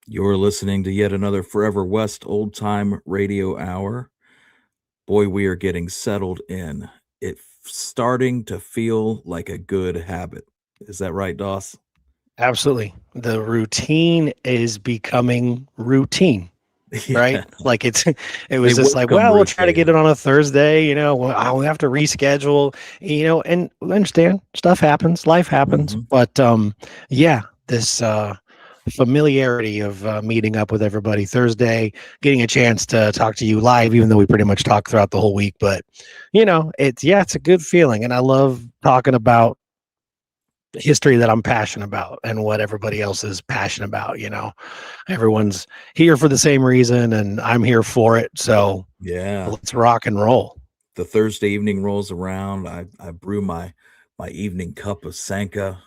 You're listening to yet another Forever West Old Time Radio Hour. Boy, we are getting settled in. It's starting to feel like a good habit. Is that right, Doss? Absolutely. The routine is becoming routine, right? Yeah. Like it was They just like, welcome well, we'll try to get routine. it on a Thursday, we have to reschedule, and we understand stuff happens, life happens. Mhm. But yeah, this familiarity of meeting up with everybody Thursday, getting a chance to talk to you live, even though we pretty much talk throughout the whole week. But, it's a good feeling. And I love talking about history that I'm passionate about and what everybody else is passionate about. Everyone's here for the same reason and I'm here for it. So Yeah. let's rock and roll. The Thursday evening rolls around. I brew my evening cup of Sanka,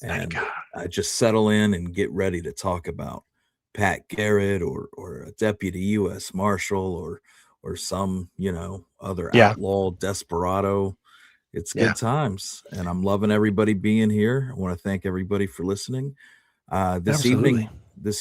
and I just settle in and get ready to talk about Pat Garrett or a deputy U.S. Marshal or some other Yeah. outlaw desperado. It's Yeah. good times, and I'm loving everybody being here. I want to thank everybody for listening. This Absolutely.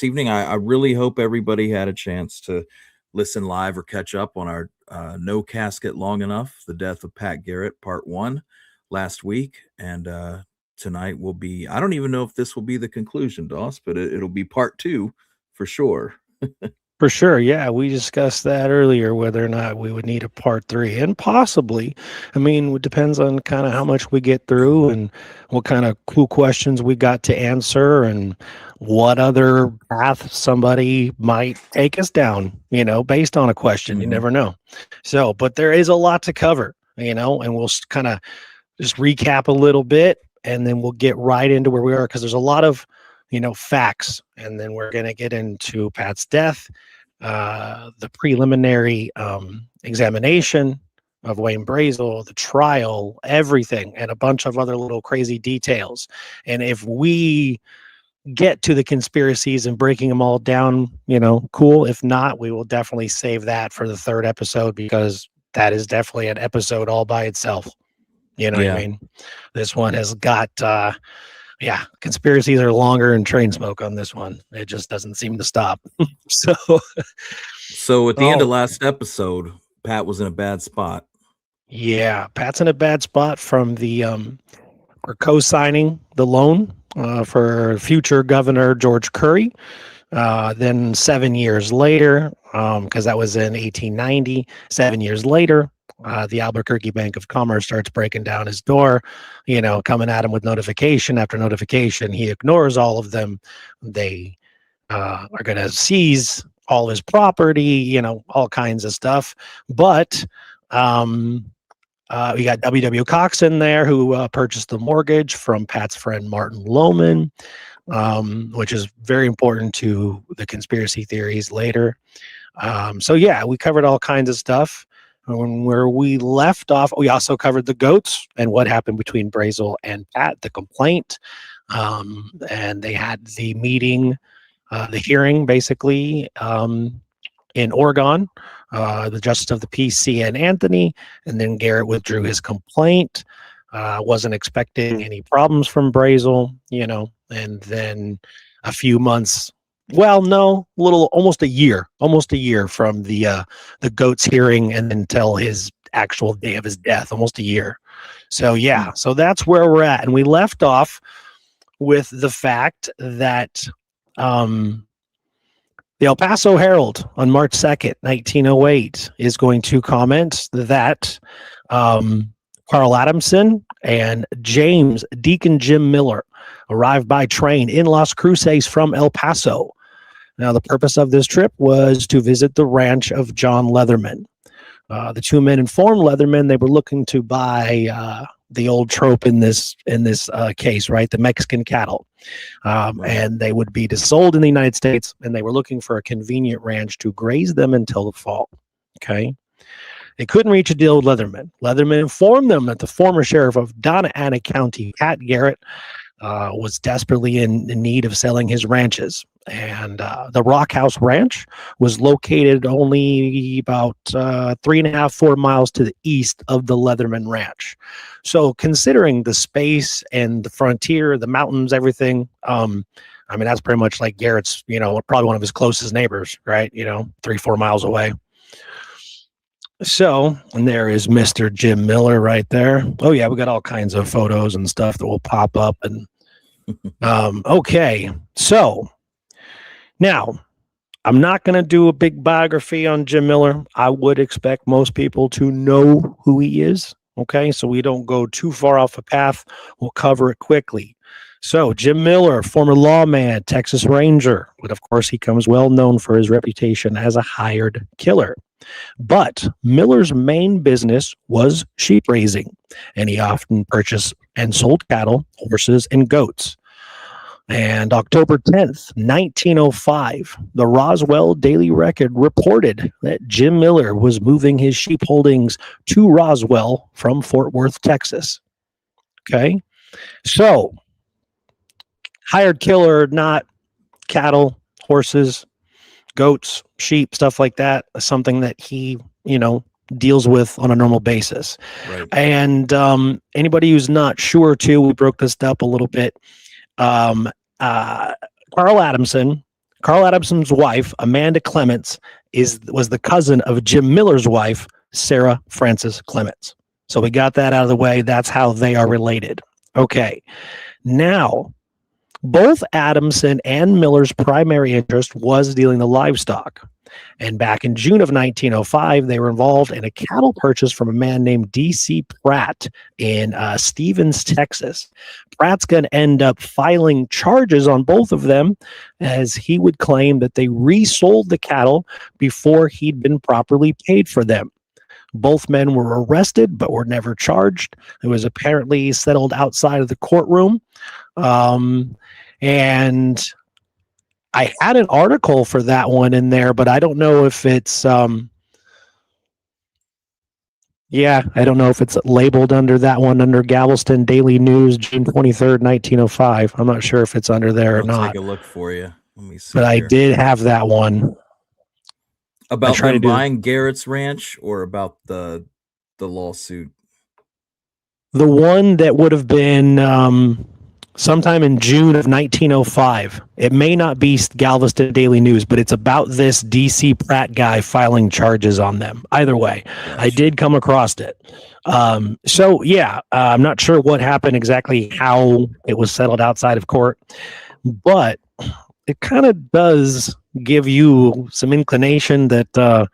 evening, I really hope everybody had a chance to listen live or catch up on our No Casket Long Enough, the death of Pat Garrett, part 1 last week. And tonight will be, I don't even know if this will be the conclusion, Doss, but it'll be part 2 for sure. For sure. Yeah. We discussed that earlier, whether or not we would need a part 3 and possibly, it depends on kind of how much we get through and what kind of cool questions we got to answer and what other path somebody might take us down, based on a question. You never know. So, but there is a lot to cover, and we'll kind of just recap a little bit and then we'll get right into where we are because there's a lot of, facts. And then we're going to get into Pat's death, the preliminary examination of Wayne Brazel, the trial, everything, and a bunch of other little crazy details. And if we get to the conspiracies and breaking them all down, cool. If not, we will definitely save that for the 3rd episode because that is definitely an episode all by itself. You know what I mean? This one has got, conspiracies are longer than train smoke on this one. It just doesn't seem to stop. So at the end of last episode, Pat was in a bad spot. Yeah, Pat's in a bad spot from the for co-signing the loan for future Governor George Curry. Then 7 years later, because that was in 1890, 7 years later, the Albuquerque Bank of Commerce starts breaking down his door, coming at him with notification after notification. He ignores all of them. They are going to seize all his property, all kinds of stuff. But we got W.W. Cox in there who purchased the mortgage from Pat's friend Martin Lohman, which is very important to the conspiracy theories later. We covered all kinds of stuff. Where we left off, we also covered the goats and what happened between Brazel and Pat, the complaint. And they had the meeting, the hearing, basically, in Oregon, the Justice of the Peace, C.N. Anthony, and then Garrett withdrew his complaint. Wasn't expecting any problems from Brazel, and then a few months. Well, no, almost a year from the goats hearing and until his actual day of his death, almost a year. So so that's where we're at, and we left off with the fact that the El Paso Herald on March 2nd, 1908, is going to comment that Carl Adamson and James Deacon Jim Miller arrived by train in Las Cruces from El Paso. Now, the purpose of this trip was to visit the ranch of John Leatherman. The two men informed Leatherman they were looking to buy the old trope in this case, right? The Mexican cattle. And they would be sold in the United States, and they were looking for a convenient ranch to graze them until the fall. Okay. They couldn't reach a deal with Leatherman. Leatherman informed them that the former sheriff of Donna Ana County, Pat Garrett, was desperately in need of selling his ranches. And the Rock House Ranch was located only about 3.5, 4 miles to the east of the Leatherman Ranch. So, considering the space and the frontier, the mountains, everything, I mean, that's pretty much like Garrett's, probably one of his closest neighbors, right? 3, 4 miles away. So, and there is Mr. Jim Miller right there. Oh yeah, we got all kinds of photos and stuff that will pop up. And okay, so now I'm not going to do a big biography on Jim Miller. I would expect most people to know who he is. Okay, so we don't go too far off a path. We'll cover it quickly. So Jim Miller, former lawman, Texas Ranger, but of course he comes well known for his reputation as a hired killer. But Miller's main business was sheep raising, and he often purchased and sold cattle, horses, and goats. And October 10th, 1905, the Roswell Daily Record reported that Jim Miller was moving his sheep holdings to Roswell from Fort Worth, Texas. Okay, so hired killer, not cattle, horses, goats, sheep, stuff like that, something that he, deals with on a normal basis. Right. And anybody who's not sure too, we broke this up a little bit. Carl Adamson's wife, Amanda Clements, was the cousin of Jim Miller's wife, Sarah Frances Clements. So we got that out of the way. That's how they are related. Okay. Now, both Adamson and Miller's primary interest was dealing the livestock. And back in June of 1905, they were involved in a cattle purchase from a man named D.C. Pratt in Stevens, Texas. Pratt's going to end up filing charges on both of them, as he would claim that they resold the cattle before he'd been properly paid for them. Both men were arrested but were never charged. It was apparently settled outside of the courtroom. And I had an article for that one in there, but I don't know if it's I don't know if it's labeled under that one, under Galveston Daily News, June 23rd, 1905. I'm not sure if it's under there or not. I'll take a look for you. Let me see. But I did have that one. About them buying Garrett's ranch, or about the lawsuit? The one that would have been sometime in June of 1905. It may not be Galveston Daily News, but it's about this D.C. Pratt guy filing charges on them. Either way, gotcha. I did come across it. I'm not sure what happened exactly, how it was settled outside of court, but it kind of does give you some inclination that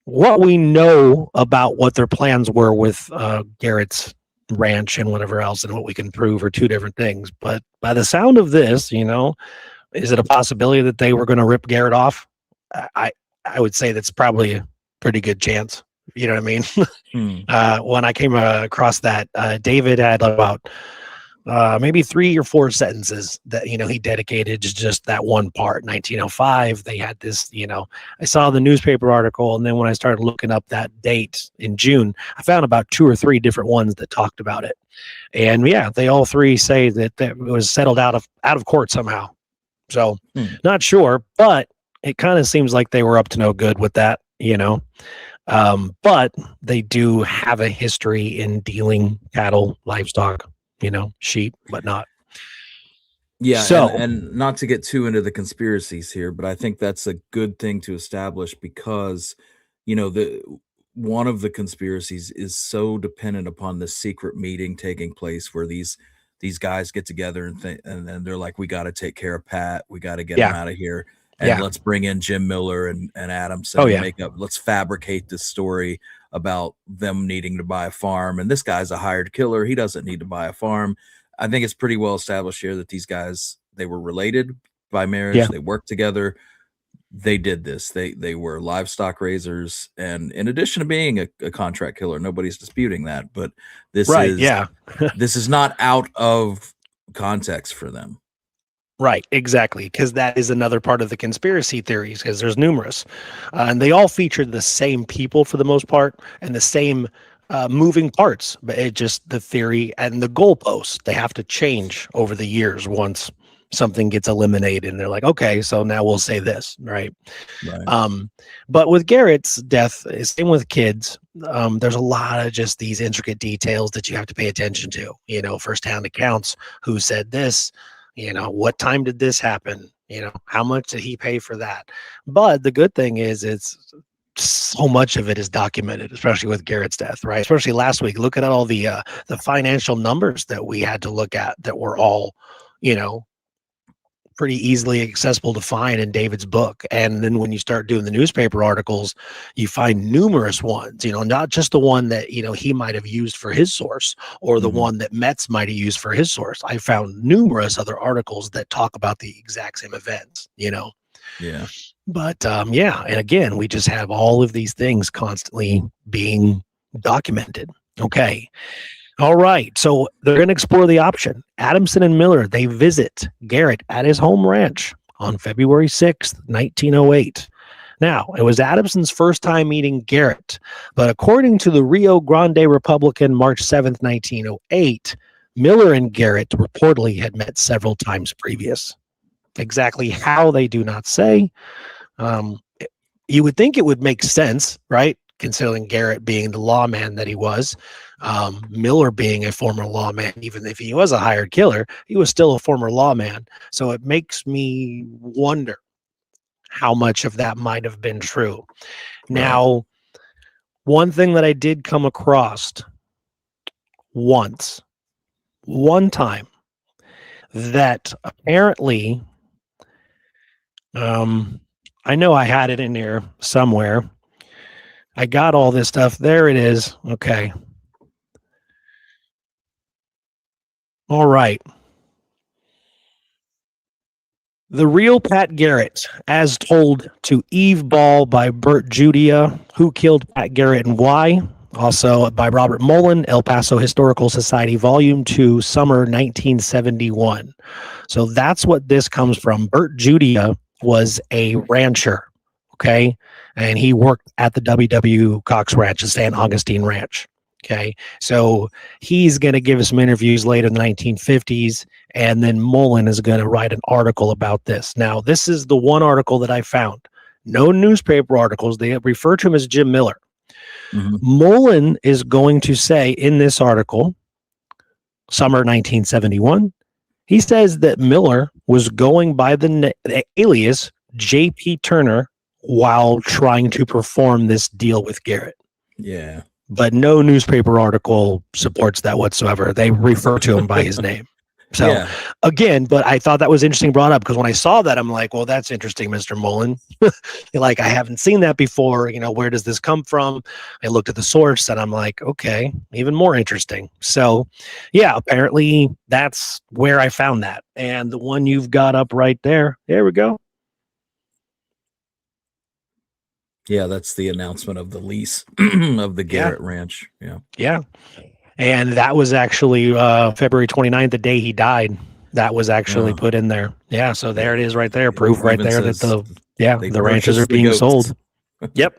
what we know about what their plans were with Garrett's ranch and whatever else, and what we can prove are two different things. But by the sound of this, is it a possibility that they were going to rip Garrett off? I would say that's probably a pretty good chance. You know what I mean? When I came across that, David had about maybe 3 or 4 sentences that, he dedicated to just that one part. 1905, they had this, I saw the newspaper article, and then when I started looking up that date in June, I found about 2 or 3 different ones that talked about it. And they all 3 say that it was settled out of court somehow. So not sure, but it kind of seems like they were up to no good with that, but they do have a history in dealing cattle, livestock, sheep, whatnot. Yeah. So, and not to get too into the conspiracies here, but I think that's a good thing to establish, because, one of the conspiracies is so dependent upon the secret meeting taking place where these guys get together and then they're like, we got to take care of Pat. We got to get him out of here. And let's bring in Jim Miller and Adamson and let's fabricate this story about them needing to buy a farm. And this guy's a hired killer. He doesn't need to buy a farm. I think it's pretty well established here that these guys, they were related by marriage. Yeah. They worked together. They did this. They were livestock raisers. And in addition to being a contract killer, nobody's disputing that. But this is not out of context for them. Right, exactly, because that is another part of the conspiracy theories, because there's numerous, and they all feature the same people for the most part and the same moving parts, but it just the theory and the goalposts they have to change over the years once something gets eliminated, and they're like, okay, so now we'll say this, right? Right. But with Garrett's death, same with kids. There's a lot of just these intricate details that you have to pay attention to. Firsthand accounts, who said this, what time did this happen? How much did he pay for that? But the good thing is it's so much of it is documented, especially with Garrett's death, right? Especially last week. Look at all the financial numbers that we had to look at that were all, you know, pretty easily accessible to find in David's book. And then when you start doing the newspaper articles, you find numerous ones, not just the one that, he might have used for his source or the one that Metz might have used for his source. I found numerous other articles that talk about the exact same events, Yeah. But yeah, and again, we just have all of these things constantly being documented. Okay. All right. So they're going to explore the option. Adamson and Miller, they visit Garrett at his home ranch on February 6th, 1908. Now, it was Adamson's first time meeting Garrett, but according to the Rio Grande Republican, March 7th, 1908, Miller and Garrett reportedly had met several times previous. Exactly how, they do not say. You would think it would make sense, right? Considering Garrett being the lawman that he was, Miller being a former lawman, even if he was a hired killer, he was still a former lawman. So it makes me wonder how much of that might have been true. Right. Now, one thing that I did come across one time, that apparently, I know I had it in here somewhere. I got all this stuff. There it is. Okay. All right. The real Pat Garrett, as told to Eve Ball by Bert Judia, Who Killed Pat Garrett and Why? Also by Robert Mullen, El Paso Historical Society, Volume 2, Summer 1971. So that's what this comes from. Bert Judia was a rancher, okay? And he worked at the W.W. Cox Ranch, the San Augustine Ranch. Okay, so he's going to give us some interviews later in the 1950s, and then Mullen is going to write an article about this. Now, this is the one article that I found. No newspaper articles. They refer to him as Jim Miller. Mullen is going to say in this article, summer 1971, he says that Miller was going by the alias J.P. Turner while trying to perform this deal with Garrett. Yeah. But no newspaper article supports that whatsoever. They refer to him by his name. So again, but I thought that was interesting brought up, because when I saw that, I'm like, well, that's interesting, Mr. Mullen. Like, I haven't seen that before. Where does this come from? I looked at the source and I'm like, okay, even more interesting. So yeah, apparently that's where I found that. And the one you've got up right there, there we go. Yeah, that's the announcement of the lease of the Garrett Ranch. Yeah. And that was actually February 29th, the day he died. That was actually put in there. Yeah, so there it is right there. Proof right there that the ranches are being sold. Yep.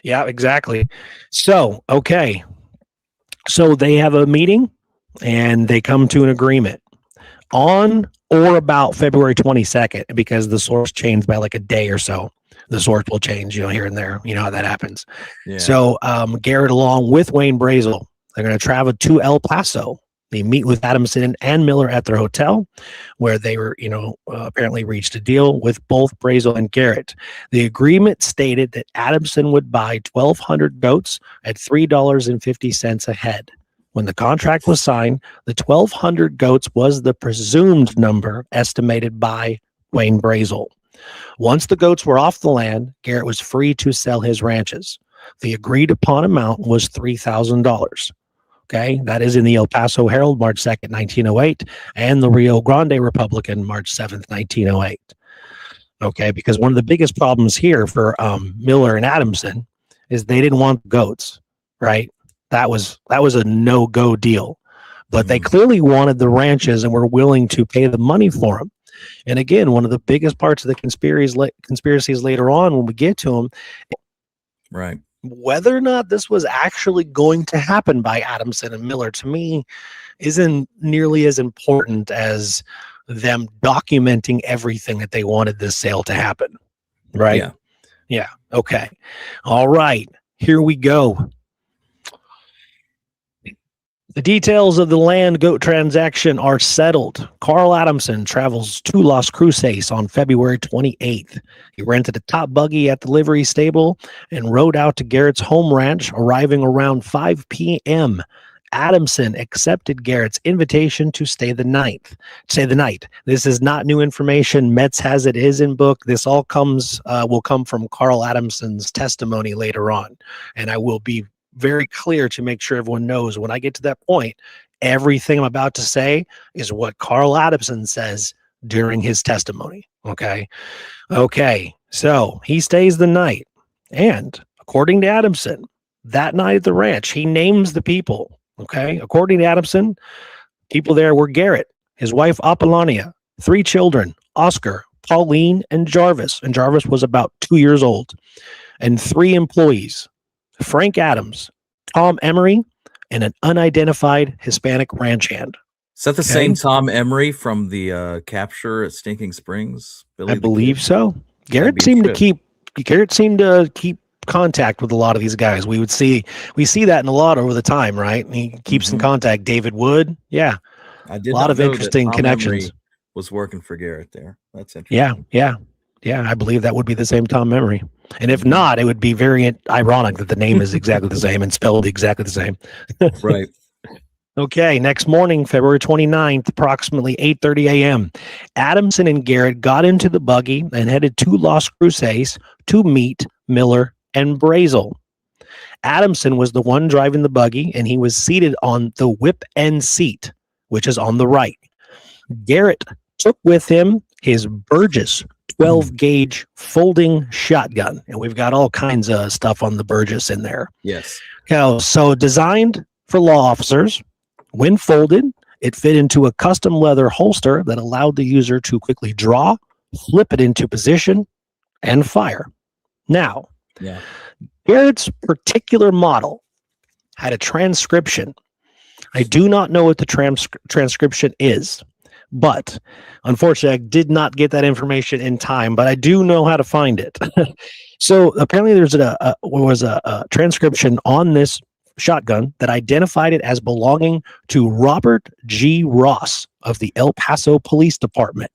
Yeah, exactly. So, okay. So they have a meeting and they come to an agreement on or about February 22nd, because the source changed by like a day or so. The source will change, here and there. You know how that happens. Yeah. So Garrett, along with Wayne Brazel, they're going to travel to El Paso. They meet with Adamson and Miller at their hotel, where they were, apparently reached a deal with both Brazel and Garrett. The agreement stated that Adamson would buy 1,200 goats at $3.50 a head. When the contract was signed, the 1,200 goats was the presumed number estimated by Wayne Brazel. Once the goats were off the land, Garrett was free to sell his ranches. The agreed upon amount was $3,000. Okay, that is in the El Paso Herald, March 2nd, 1908, and the Rio Grande Republican, March 7th, 1908. Okay, because one of the biggest problems here for Miller and Adamson is they didn't want goats, right? That was a no-go deal. But they clearly wanted the ranches and were willing to pay the money for them. And again, one of the biggest parts of the conspiracies later on when we get to them, Right. whether or not this was actually going to happen by Adamson and Miller, to me, isn't nearly as important as them documenting everything that they wanted this sale to happen. Right? Yeah. Yeah. Okay. All right. Here we go. The details of the land goat transaction are settled. Carl Adamson travels to Las Cruces on February 28th. He rented a top buggy at the livery stable and rode out to Garrett's home ranch, arriving around 5 p.m. Adamson accepted Garrett's invitation to stay the night. This is not new information. Metz has it is in book. This all will come from Carl Adamson's testimony later on, and I will be very clear to make sure everyone knows when I get to that point, everything I'm about to say is what Carl Adamson says during his testimony. Okay. So he stays the night. And according to Adamson, that night at the ranch, he names the people. Okay. According to Adamson, people there were Garrett, his wife Apollonia, 3 children, Oscar, Pauline, and Jarvis. And Jarvis was about 2 years old. And 3 employees, Frank Adams, Tom Emery, and an unidentified Hispanic ranch hand. Is that the same Tom Emery from the capture at Stinking Springs? I believe so. Garrett seemed to keep contact with a lot of these guys. We see that in a lot over the time, right? He keeps in contact. David Wood, yeah, I did a lot of interesting connections. Emery was working for Garrett there. That's interesting. Yeah. I believe that would be the same Tom Emery. And if not, it would be very ironic that the name is exactly the same and spelled exactly the same. Right. Okay, next morning, February 29th, approximately 8:30 a.m., Adamson and Garrett got into the buggy and headed to Las Cruces to meet Miller and Brazel. Adamson was the one driving the buggy, and he was seated on the whip end seat, which is on the right. Garrett took with him his Burgess 12-gauge folding shotgun, and we've got all kinds of stuff on the Burgess in there. Yes. So designed for law officers, when folded, it fit into a custom leather holster that allowed the user to quickly draw, flip it into position, and fire. Now, Garrett's particular model had a transcription. I do not know what the transcription is, but unfortunately, I did not get that information in time, but I do know how to find it. So apparently there's a transcription on this shotgun that identified it as belonging to Robert G. Ross of the El Paso Police Department.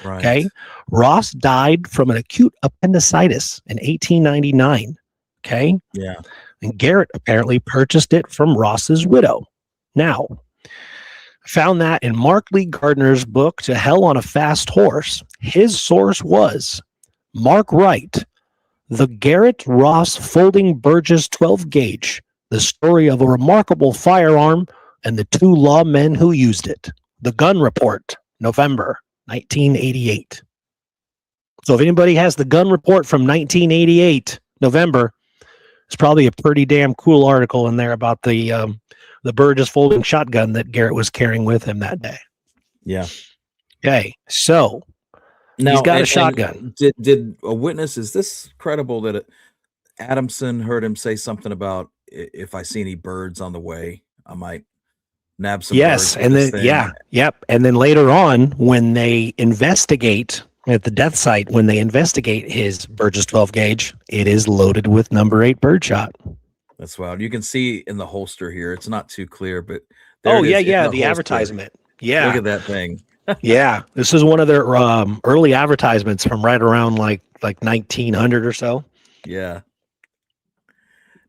Right. Okay. Ross died from an acute appendicitis in 1899. Okay. Yeah. And Garrett apparently purchased it from Ross's widow. Now, I found that in Mark Lee Gardner's book, To Hell on a Fast Horse. His source was Mark Wright, The Garrett Ross Folding Burgess 12-gauge, the story of a remarkable firearm and the 2 lawmen who used it. The Gun Report, November 1988. So if anybody has the Gun Report from 1988, November, it's probably a pretty damn cool article in there about the Burgess folding shotgun that Garrett was carrying with him that day. Yeah. Okay, so now, he's got a shotgun. Did a witness, is this credible that Adamson heard him say something about, if I see any birds on the way, I might nab some birds? And then and then later on, when they investigate at the death site, when they investigate his Burgess 12-gauge, it is loaded with number 8 birdshot. That's wild. You can see in the holster here. It's not too clear, but the advertisement. Yeah, look at that thing. Yeah, this is one of their early advertisements from right around like 1900 or so. Yeah.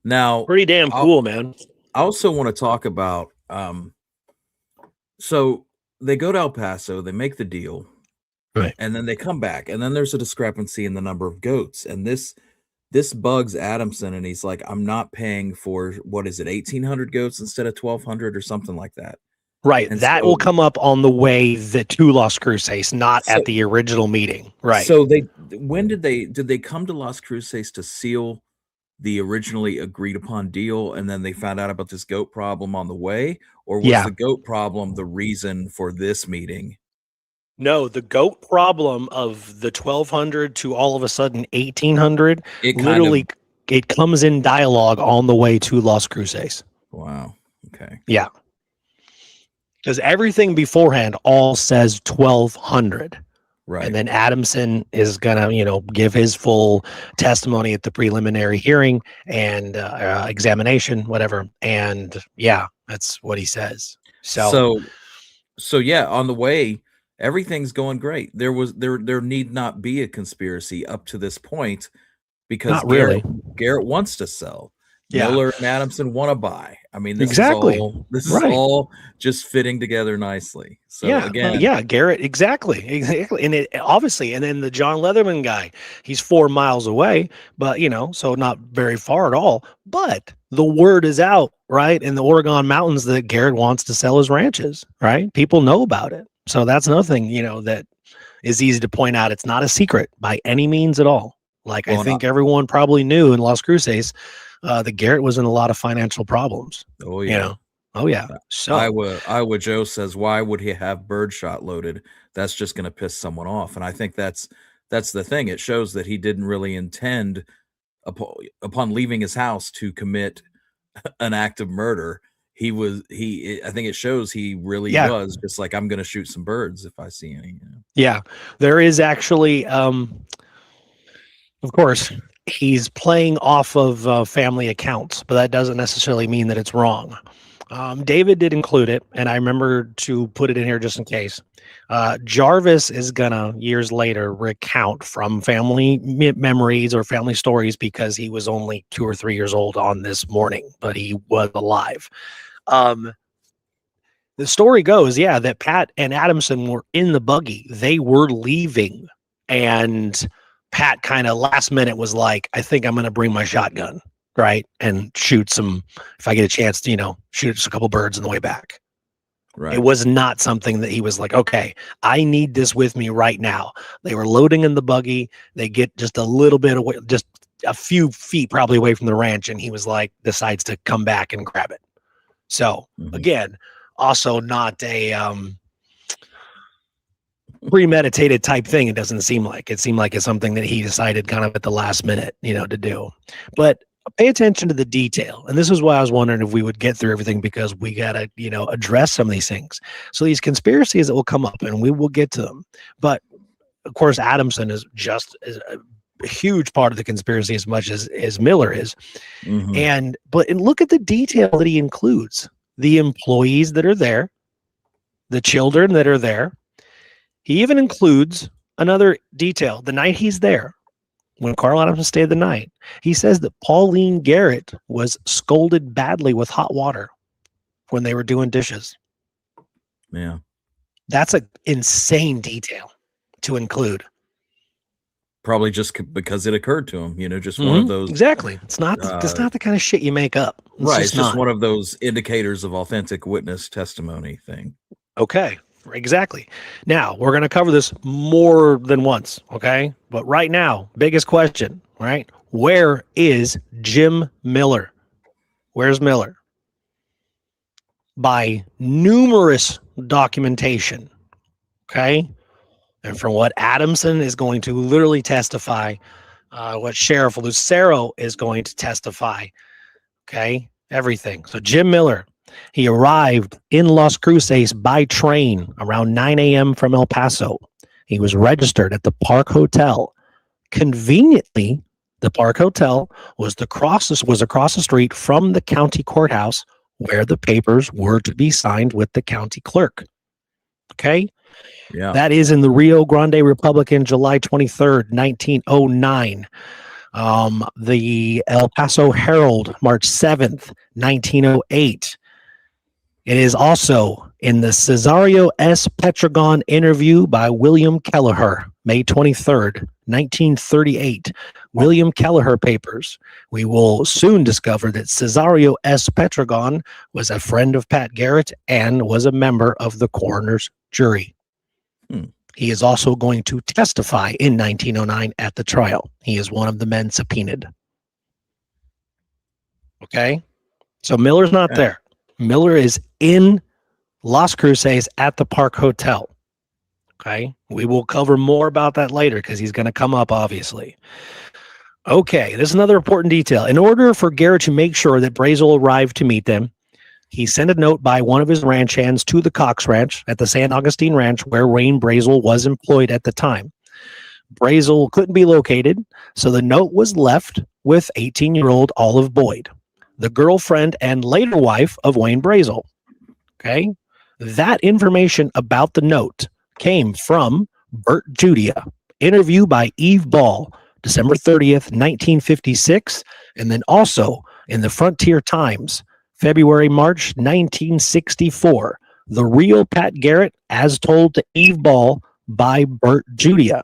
Now, pretty damn cool, man. I also want to talk about. So they go to El Paso, they make the deal, right, and then they come back, and then there's a discrepancy in the number of goats, and this bugs Adamson, and he's like, I'm not paying for, what is it, 1,800 goats instead of 1,200 or something like that. Right. And that will come up on the way to Las Cruces, not at the original meeting. Right. So did they come to Las Cruces to seal the originally agreed upon deal, and then they found out about this goat problem on the way? Or was the goat problem the reason for this meeting? No, the goat problem of the 1200 to all of a sudden 1800, It kind of literally, it comes in dialogue on the way to Las Cruces. wow. Okay. Yeah. Because everything beforehand all says 1200. Right. And then Adamson is going to, give his full testimony at the preliminary hearing and examination, whatever. And yeah, that's what he says. So yeah, on the way, everything's going great. There need not be a conspiracy up to this point because not really. Garrett wants to sell. Yeah. Miller and Adamson want to buy. I mean, this Exactly. is Right. all just fitting together nicely. So Yeah, again, Garrett, exactly, and it obviously, and then the John Leatherman guy, he's 4 miles away, but so not very far at all. But the word is out, right, in the Oregon mountains that Garrett wants to sell his ranches, right? People know about it, so that's another thing, that is easy to point out. It's not a secret by any means at all. Like I think everyone probably knew in Las Cruces that Garrett was in a lot of financial problems. oh yeah. Oh yeah. So Iowa Joe says, why would he have birdshot loaded? That's just going to piss someone off. And I think that's the thing. It shows that he didn't really intend upon leaving his house to commit an act of murder. I think it shows he really was just like, I'm going to shoot some birds if I see any. Yeah, there is actually, of course, he's playing off of family accounts, but that doesn't necessarily mean that it's wrong. David did include it, and I remember to put it in here just in case. Jarvis is gonna years later recount from family memories or family stories because he was only 2 or 3 years old on this morning, but he was alive. The story goes, that Pat and Adamson were in the buggy. They were leaving, and Pat kind of last minute was like, I think I'm going to bring my shotgun, right? And shoot some, if I get a chance to, shoot just a couple birds on the way back. Right. It was not something that he was like, okay, I need this with me right now. They were loading in the buggy. They get just a little bit away, just a few feet probably away from the ranch. And he was like, decides to come back and grab it. So again, also not a premeditated type thing. It doesn't seem like. It seemed like it's something that he decided kind of at the last minute, to do. But pay attention to the detail. And this is why I was wondering if we would get through everything, because we got to, address some of these things. So these conspiracies that will come up and we will get to them. But of course, Adamson is just a huge part of the conspiracy as much as Miller is. And look at the detail that he includes. The employees that are there, the children that are there. He even includes another detail. The night he's there, when Carl Adamson stayed the night, he says that Pauline Garrett was scolded badly with hot water when they were doing dishes. Yeah. That's an insane detail to include. Probably just because it occurred to him, just one of those. Exactly. It's not the kind of shit you make up. It's just one of those indicators of authentic witness testimony thing. Okay. Exactly. Now, we're going to cover this more than once, okay? But right now, biggest question, right? Where is Jim Miller? Where's Miller? By numerous documentation, okay? And from what Adamson is going to literally testify, what Sheriff Lucero is going to testify, okay? Everything. So Jim Miller, he arrived in Las Cruces by train around 9 a.m. from El Paso. He was registered at the Park Hotel. Conveniently, the Park Hotel was across the street from the county courthouse where the papers were to be signed with the county clerk. Okay? Yeah. That is in the Rio Grande Republican, July 23rd, 1909. The El Paso Herald, March 7th, 1908. It is also in the Cesario S. Petragon interview by William Kelleher, May 23rd, 1938. William Kelleher papers. We will soon discover that Cesario S. Petragon was a friend of Pat Garrett and was a member of the coroner's jury. He is also going to testify in 1909 at the trial. He is one of the men subpoenaed. Okay? So Miller's not there. Miller is in Las Cruces at the Park Hotel. Okay. We will cover more about that later because he's going to come up, obviously. Okay. This is another important detail. In order for Garrett to make sure that Brazel arrived to meet them, he sent a note by one of his ranch hands to the Cox Ranch at the San Augustine Ranch where Wayne Brazel was employed at the time. Brazel couldn't be located, so the note was left with 18-year-old Olive Boyd, the girlfriend and later wife of Wayne Brazel. Okay? That information about the note came from Bert Judia, interview by Eve Ball, December 30th, 1956, and then also in the Frontier Times, February-March 1964, the real Pat Garrett as told to Eve Ball by Bert Judia.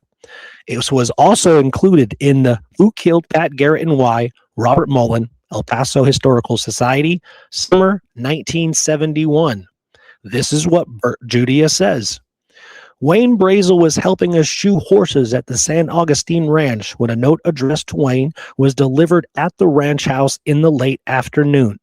It was also included in the Who Killed Pat Garrett and Why, Robert Mullen, El Paso Historical Society, summer 1971. This is what Bert Judia says. Wayne Brazel was helping us shoe horses at the San Augustine Ranch when a note addressed to Wayne was delivered at the ranch house in the late afternoon.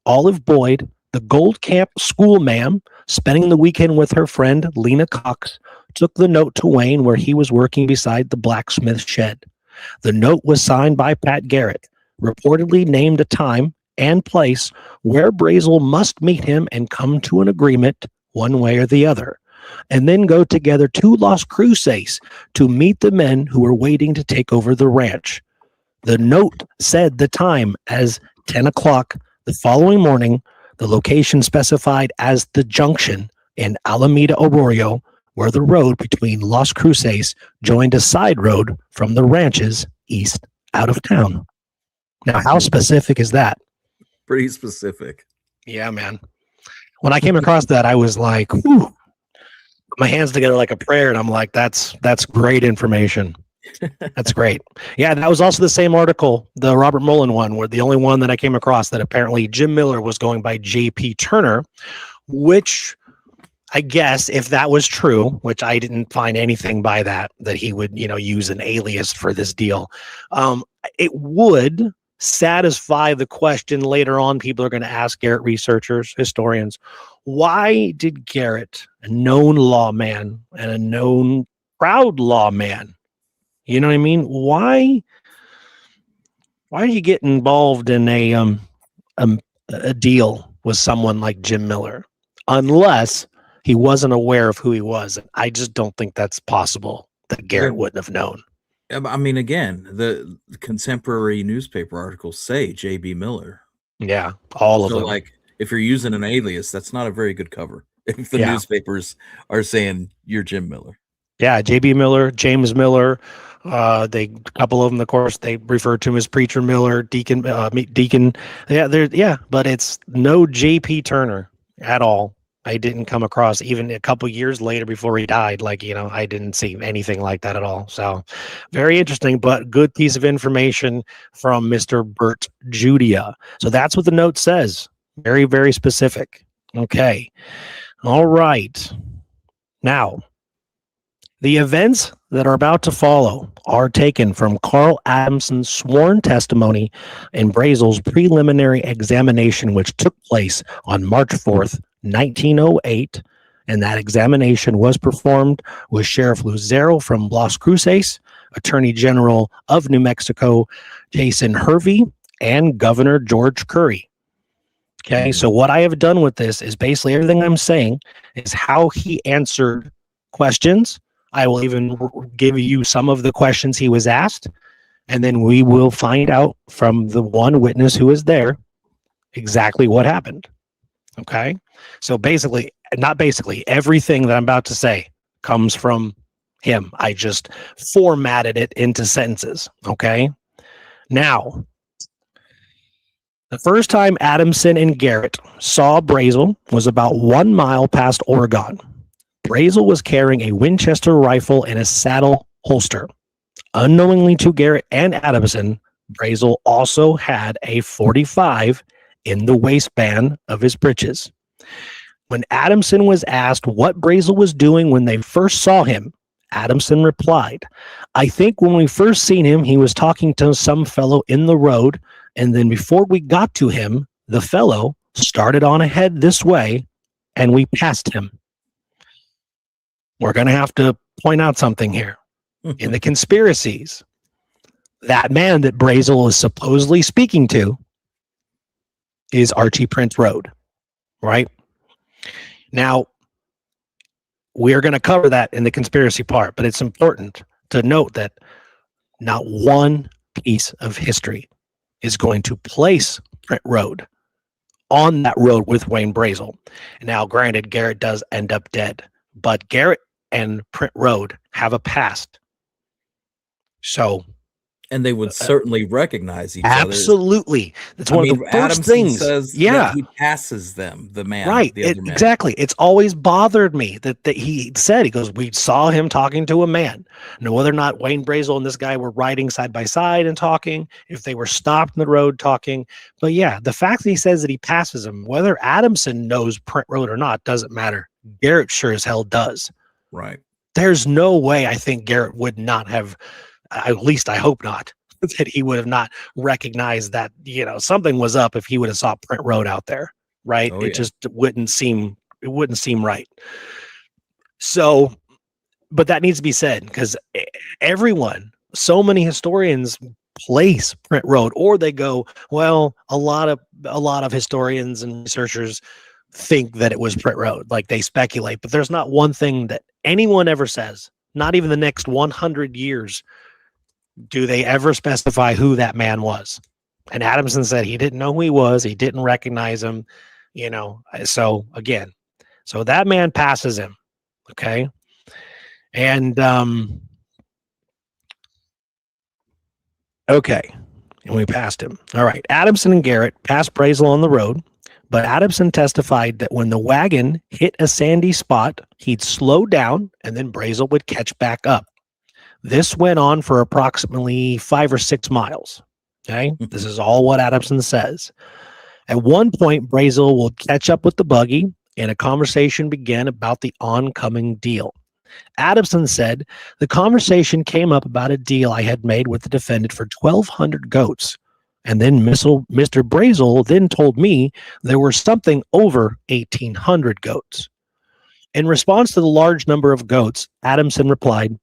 Olive Boyd, the Gold Camp school ma'am, spending the weekend with her friend Lena Cox, took the note to Wayne where he was working beside the blacksmith shed. The note was signed by Pat Garrett, reportedly named a time and place where Brazel must meet him and come to an agreement one way or the other, and then go together to Las Cruces to meet the men who were waiting to take over the ranch. The note said the time as 10 o'clock the following morning, the location specified as the junction in Alameda Arroyo, where the road between Las Cruces joined a side road from the ranches east out of town. Now, how specific is that? Pretty specific. Yeah, man. When I came across that, I was like, whew, put my hands together like a prayer, and I'm like, that's great information. That's great. Yeah, that was also the same article, the Robert Mullen one, where the only one that I came across that apparently Jim Miller was going by J.P. Turner, which I guess if that was true, which I didn't find anything by that he would, use an alias for this deal. It would satisfy the question later on. People are going to ask Garrett researchers, historians, why did Garrett, a known lawman and a known proud lawman, you know what I mean? Why did you get involved in a deal with someone like Jim Miller, unless he wasn't aware of who he was? I just don't think that's possible that Garrett wouldn't have known. I mean, again, the contemporary newspaper articles say J.B. Miller. Yeah, all of them. Like, if you're using an alias, that's not a very good cover. If the newspapers are saying you're Jim Miller. Yeah, J.B. Miller, James Miller. A couple of them, of course, they refer to him as Preacher Miller, Deacon. But it's no J.P. Turner at all. I didn't come across, even a couple years later before he died. I didn't see anything like that at all. So very interesting, but good piece of information from Mr. Bert Judia. So that's what the note says. Very, very specific. Okay. All right. Now, the events that are about to follow are taken from Carl Adamson's sworn testimony in Brazel's preliminary examination, which took place on March 4th, 1908, and that examination was performed with Sheriff Lucero from Las Cruces, Attorney General of New Mexico, Jason Hervey, and Governor George Curry. Okay, so what I have done with this is basically everything I'm saying is how he answered questions. I will even give you some of the questions he was asked, and then we will find out from the one witness who is there exactly what happened. Okay, so everything that I'm about to say comes from him. I just formatted it into sentences. Okay, now, the first time Adamson and Garrett saw Brazel was about 1 mile past Oregon. Brazel was carrying a Winchester rifle in a saddle holster. Unknowingly to Garrett and Adamson, Brazel also had a .45 in the waistband of his breeches. When Adamson was asked what Brazel was doing when they first saw him, Adamson replied, "I think when we first seen him, he was talking to some fellow in the road, and then before we got to him, the fellow started on ahead this way, and we passed him." we're going to have to point out something here. In the conspiracies, that man that Brazel is supposedly speaking to is Archie Prince Road, right? Now, we are going to cover that in the conspiracy part, but it's important to note that not one piece of history is going to place Print Road on that road with Wayne Brazel. Now, granted, Garrett does end up dead, but Garrett and Print Road have a past. So, and they would certainly recognize each absolutely. That's one of the first Adamson things. Says that he passes them, the man, right? The other man. Exactly. It's always bothered me that he said, he goes, we saw him talking to a man. Now, whether or not Wayne Brazel and this guy were riding side by side and talking, if they were stopped in the road talking, but yeah, the fact that he says that he passes him, whether Adamson knows Print Road or not, doesn't matter. Garrett sure as hell does. Right. There's no way I think Garrett would not have. At least I hope not, that he would have not recognized that, something was up if he would have saw Print Road out there, right? Oh, it just wouldn't seem right. So, but that needs to be said, because so many historians place Print Road, or they go, well, a lot of historians and researchers think that it was Print Road, like they speculate, but there's not one thing that anyone ever says, not even the next 100 years, do they ever specify who that man was. And Adamson said he didn't know who he was. He didn't recognize him, So again, that man passes him. Okay. And, okay. And we passed him. All right. Adamson and Garrett passed Brazel on the road, but Adamson testified that when the wagon hit a sandy spot, he'd slow down and then Brazel would catch back up. This went on for approximately 5 or 6 miles. Okay. This is all what Adamson says. At one point, Brazel will catch up with the buggy and a conversation began about the oncoming deal. Adamson said, the conversation came up about a deal I had made with the defendant for 1,200 goats. And then Mr. Brazel then told me there were something over 1,800 goats. In response to the large number of goats, Adamson replied,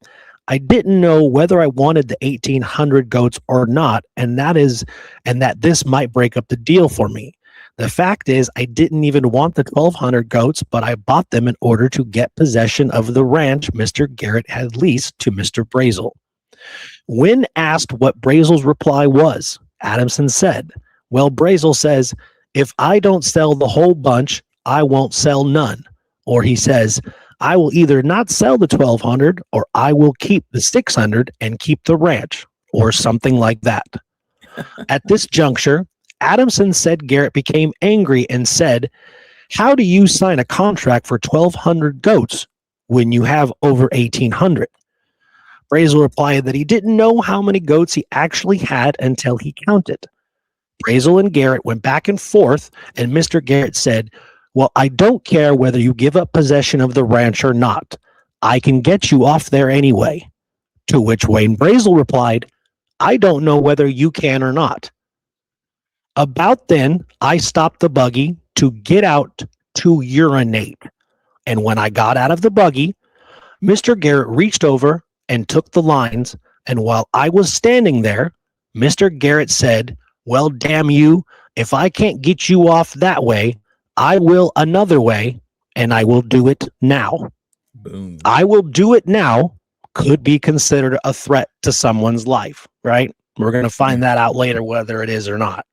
I didn't know whether I wanted the 1,800 goats or not, and that this might break up the deal for me. The fact is, I didn't even want the 1,200 goats, but I bought them in order to get possession of the ranch Mr. Garrett had leased to Mr. Brazel. When asked what Brazel's reply was, Adamson said, well, Brazel says, if I don't sell the whole bunch, I won't sell none. Or he says, I will either not sell the 1,200 or I will keep the 600 and keep the ranch, or something like that. At this juncture, Adamson said Garrett became angry and said, how do you sign a contract for 1,200 goats when you have over 1,800? Brazel replied that he didn't know how many goats he actually had until he counted. Brazel and Garrett went back and forth, and Mr. Garrett said, well, I don't care whether you give up possession of the ranch or not. I can get you off there anyway. To which Wayne Brazel replied, I don't know whether you can or not. About then, I stopped the buggy to get out to urinate. And when I got out of the buggy, Mr. Garrett reached over and took the lines. And while I was standing there, Mr. Garrett said, well, damn you, if I can't get you off that way, I will another way, and I will do it now. Boom. I will do it now could be considered a threat to someone's life, right? We're going to find that out later, whether it is or not.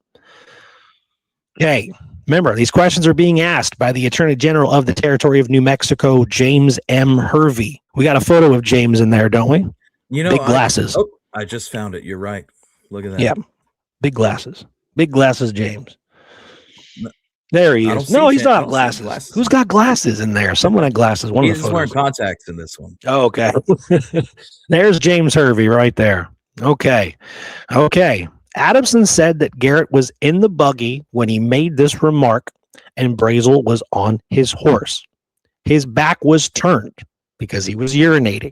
Okay, remember, these questions are being asked by the Attorney General of the Territory of New Mexico, James M. Hervey. We got a photo of James in there, don't we? Big glasses. I just found it. You're right. Look at that. Yeah, big glasses. Big glasses, James. There he is. No, he's not glasses. Who's got glasses in there? Someone had glasses. He's wearing contacts in this one. Oh, okay. There's James Hervey right there. Okay. Adamson said that Garrett was in the buggy when he made this remark, and Brazel was on his horse. His back was turned because he was urinating.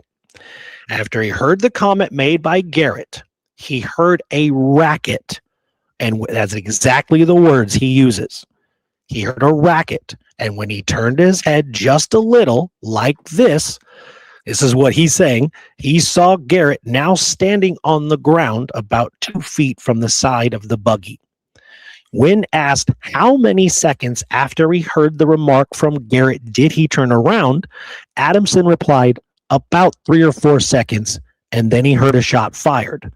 After he heard the comment made by Garrett, he heard a racket, and that's exactly the words he uses. He heard a racket, and when he turned his head just a little, like this, This is what he's saying. He saw Garrett now standing on the ground about 2 feet from the side of the buggy. When asked how many seconds after he heard the remark from Garrett did he turn around, Adamson replied, about 3 or 4 seconds, and then he heard a shot fired.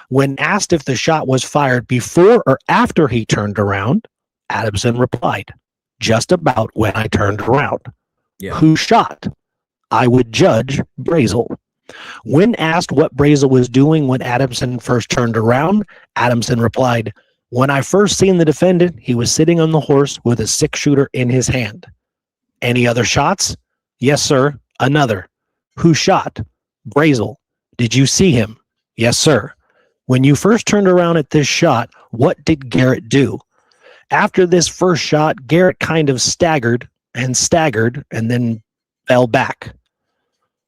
When asked if the shot was fired before or after he turned around, Adamson replied, just about when I turned around. Yeah. Who shot? I would judge Brazel. When asked what Brazel was doing when Adamson first turned around, Adamson replied, when I first seen the defendant, he was sitting on the horse with a 6-shooter in his hand. Any other shots? Yes, sir. Another. Who shot? Brazel. Did you see him? Yes, sir. When you first turned around at this shot, what did Garrett do? After this first shot, Garrett kind of staggered and then fell back.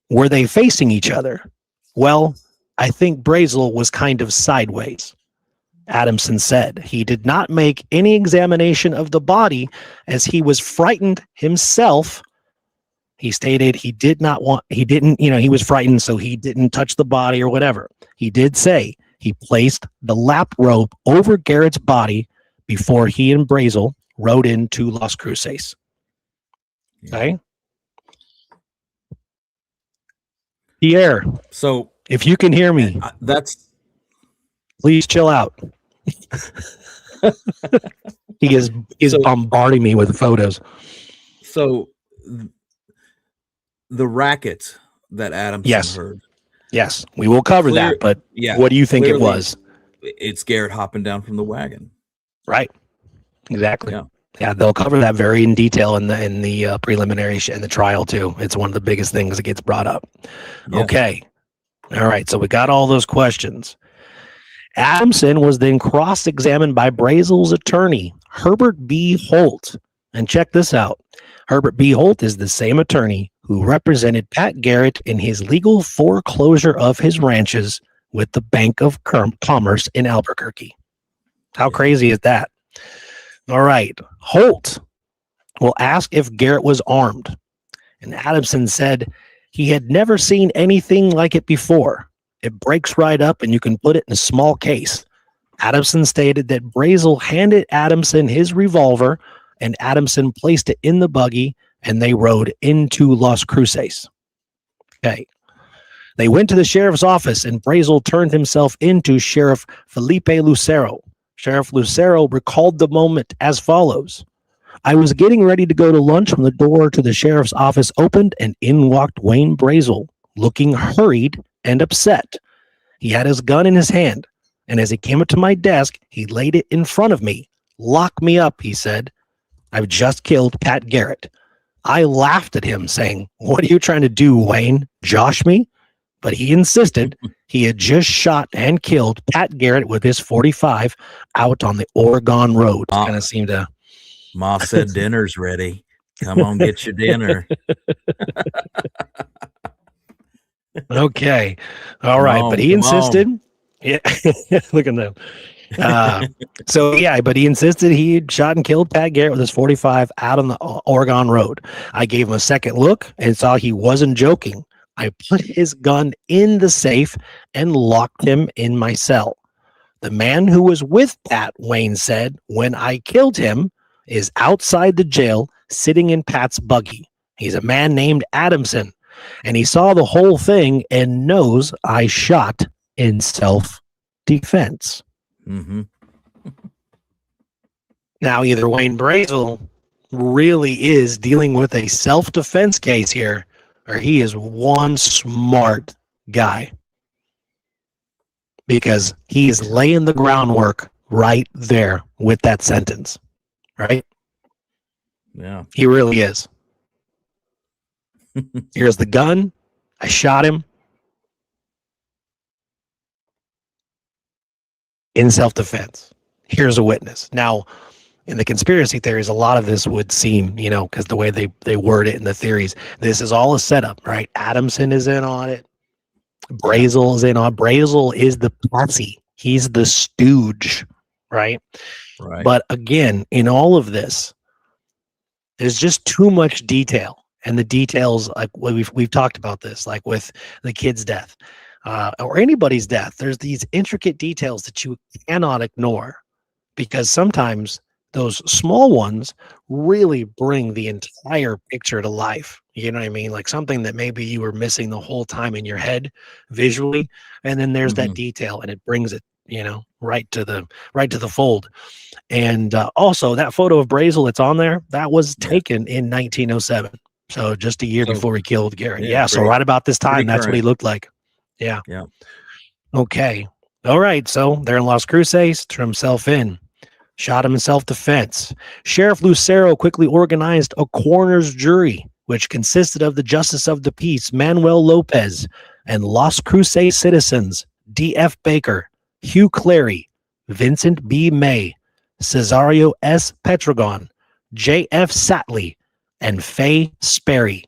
Were they facing each other? Well, I think Brazel was kind of sideways. Adamson said he did not make any examination of the body as he was frightened himself. He stated he was frightened, so he didn't touch the body or whatever. He did say he placed the lap robe over Garrett's body before he and Brazel rode into Las Cruces. Okay. Pierre, So if you can hear me, please chill out. He is bombarding me with photos. So the racket that Adamson heard. Yes, we will cover that, but what do you think it was? It's Garrett hopping down from the wagon. Right. Exactly. Yeah, they'll cover that very in detail in the preliminary and the trial too. It's one of the biggest things that gets brought up. Yeah. Okay. All right, so we got all those questions. Adamson was then cross-examined by Brazel's attorney, Herbert B. Holt. And check this out. Herbert B. Holt is the same attorney who represented Pat Garrett in his legal foreclosure of his ranches with the Bank of Commerce in Albuquerque. How crazy is that? All right. Holt will ask if Garrett was armed. And Adamson said he had never seen anything like it before. It breaks right up and you can put it in a small case. Adamson stated that Brazel handed Adamson his revolver and Adamson placed it in the buggy and they rode into Las Cruces. Okay. They went to the sheriff's office and Brazel turned himself into Sheriff Felipe Lucero. Sheriff Lucero recalled the moment as follows. I was getting ready to go to lunch when the door to the sheriff's office opened and in walked Wayne Brazel, looking hurried and upset. He had his gun in his hand, and as he came up to my desk, he laid it in front of me. Lock me up, he said. I've just killed Pat Garrett. I laughed at him, saying, what are you trying to do, Wayne? Josh me? But he insisted he had just shot and killed Pat Garrett with his .45 out on the Oregon Road. Kind of seemed to... Ma said dinner's ready. Come on, get your dinner. Okay. All right. But he insisted. Yeah. Look at them. But he insisted he had shot and killed Pat Garrett with his .45 out on the Oregon Road. I gave him a second look and saw he wasn't joking. I put his gun in the safe and locked him in my cell. The man who was with Pat, Wayne said, when I killed him, is outside the jail sitting in Pat's buggy. He's a man named Adamson, and he saw the whole thing and knows I shot in self-defense. Mm-hmm. Now, either Wayne Brazel really is dealing with a self-defense case here, or he is one smart guy. Because he is laying the groundwork right there with that sentence. Right? Yeah. He really is. Here's the gun. I shot him. In self-defense. Here's a witness. Now, in the conspiracy theories, a lot of this would seem, because the way they word it in the theories, this is all a setup, right? Adamson is in on it. Brazel is in on it. Brazel is the posse. He's the stooge, right? Right. But again, in all of this, there's just too much detail. and the details, like we've talked about this, like with the kid's death, or anybody's death. There's these intricate details that you cannot ignore, because sometimes those small ones really bring the entire picture to life. You know what I mean? Like something that maybe you were missing the whole time in your head visually, and then there's that detail, and it brings it, right to the fold. And also that photo of Brazel that's on there, that was taken in 1907. So just a year before he killed Garrett. Yeah. So right about this time, that's what he looked like. Yeah. Yeah. Okay. All right. So they're in Las Cruces, threw himself in, shot him in self-defense. Sheriff Lucero quickly organized a coroner's jury, which consisted of the Justice of the Peace, Manuel Lopez, and Las Cruces citizens, D.F. Baker, Hugh Clary, Vincent B. May, Cesario S. Petragon, J.F. Satley, and Fay Sperry.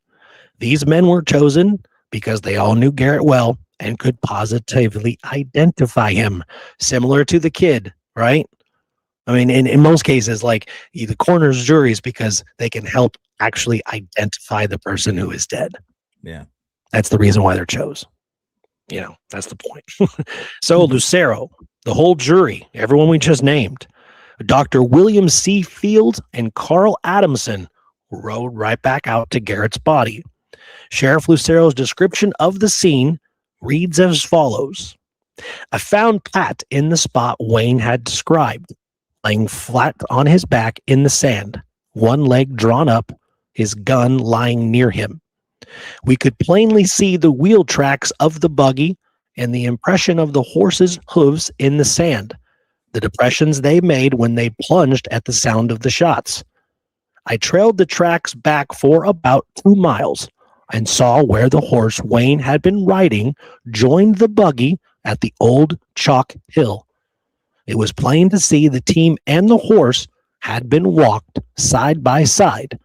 These men were chosen because they all knew Garrett well and could positively identify him, similar to the kid, right? I mean, in most cases, like the coroner's juries, because they can help actually identify the person who is dead. Yeah. That's the reason why they're chose. That's the point. So Lucero, the whole jury, everyone we just named, Dr. William C. Field and Carl Adamson rode right back out to Garrett's body. Sheriff Lucero's description of the scene reads as follows. I found Pat in the spot Wayne had described, laying flat on his back in the sand, one leg drawn up, his gun lying near him. We could plainly see the wheel tracks of the buggy and the impression of the horse's hooves in the sand, the depressions they made when they plunged at the sound of the shots. I trailed the tracks back for about 2 miles and saw where the horse Wayne had been riding joined the buggy at the old chalk hill. It was plain to see the team and the horse had been walked side by side.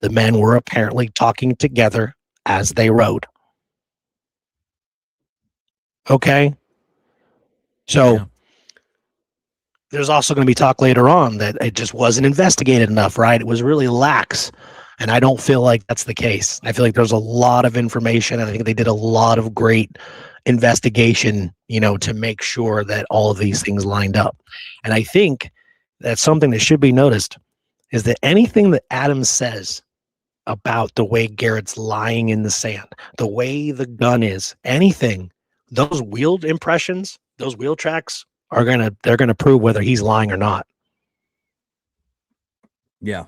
The men were apparently talking together as they rode. Okay. So there's also going to be talk later on that it just wasn't investigated enough, right? It was really lax. And I don't feel like that's the case. I feel like there's a lot of information. And I think they did a lot of great investigation, to make sure that all of these things lined up. And I think that's something that should be noticed, is that anything that Adams says about the way Garrett's lying in the sand, the way the gun is, anything, those wheeled impressions, those wheel tracks they're gonna prove whether he's lying or not. Yeah.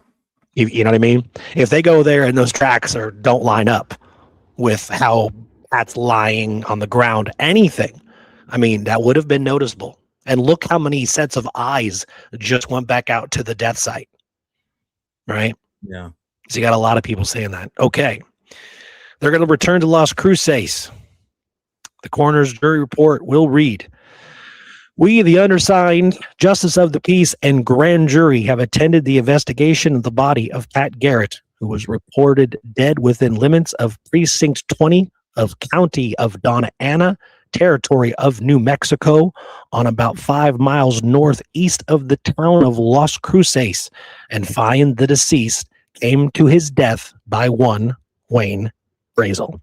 You know what I mean? If they go there and those tracks don't line up with how Pat's lying on the ground, anything, I mean, that would have been noticeable. And look how many sets of eyes just went back out to the death site. Right? Yeah. So you got a lot of people saying that. Okay. They're going to return to Las Cruces. The coroner's jury report will read, we, the undersigned, Justice of the Peace, and grand jury have attended the investigation of the body of Pat Garrett, who was reported dead within limits of Precinct 20 of County of Donna Ana, Territory of New Mexico, on about 5 miles northeast of the town of Las Cruces, and find the deceased came to his death by one Wayne Brazel.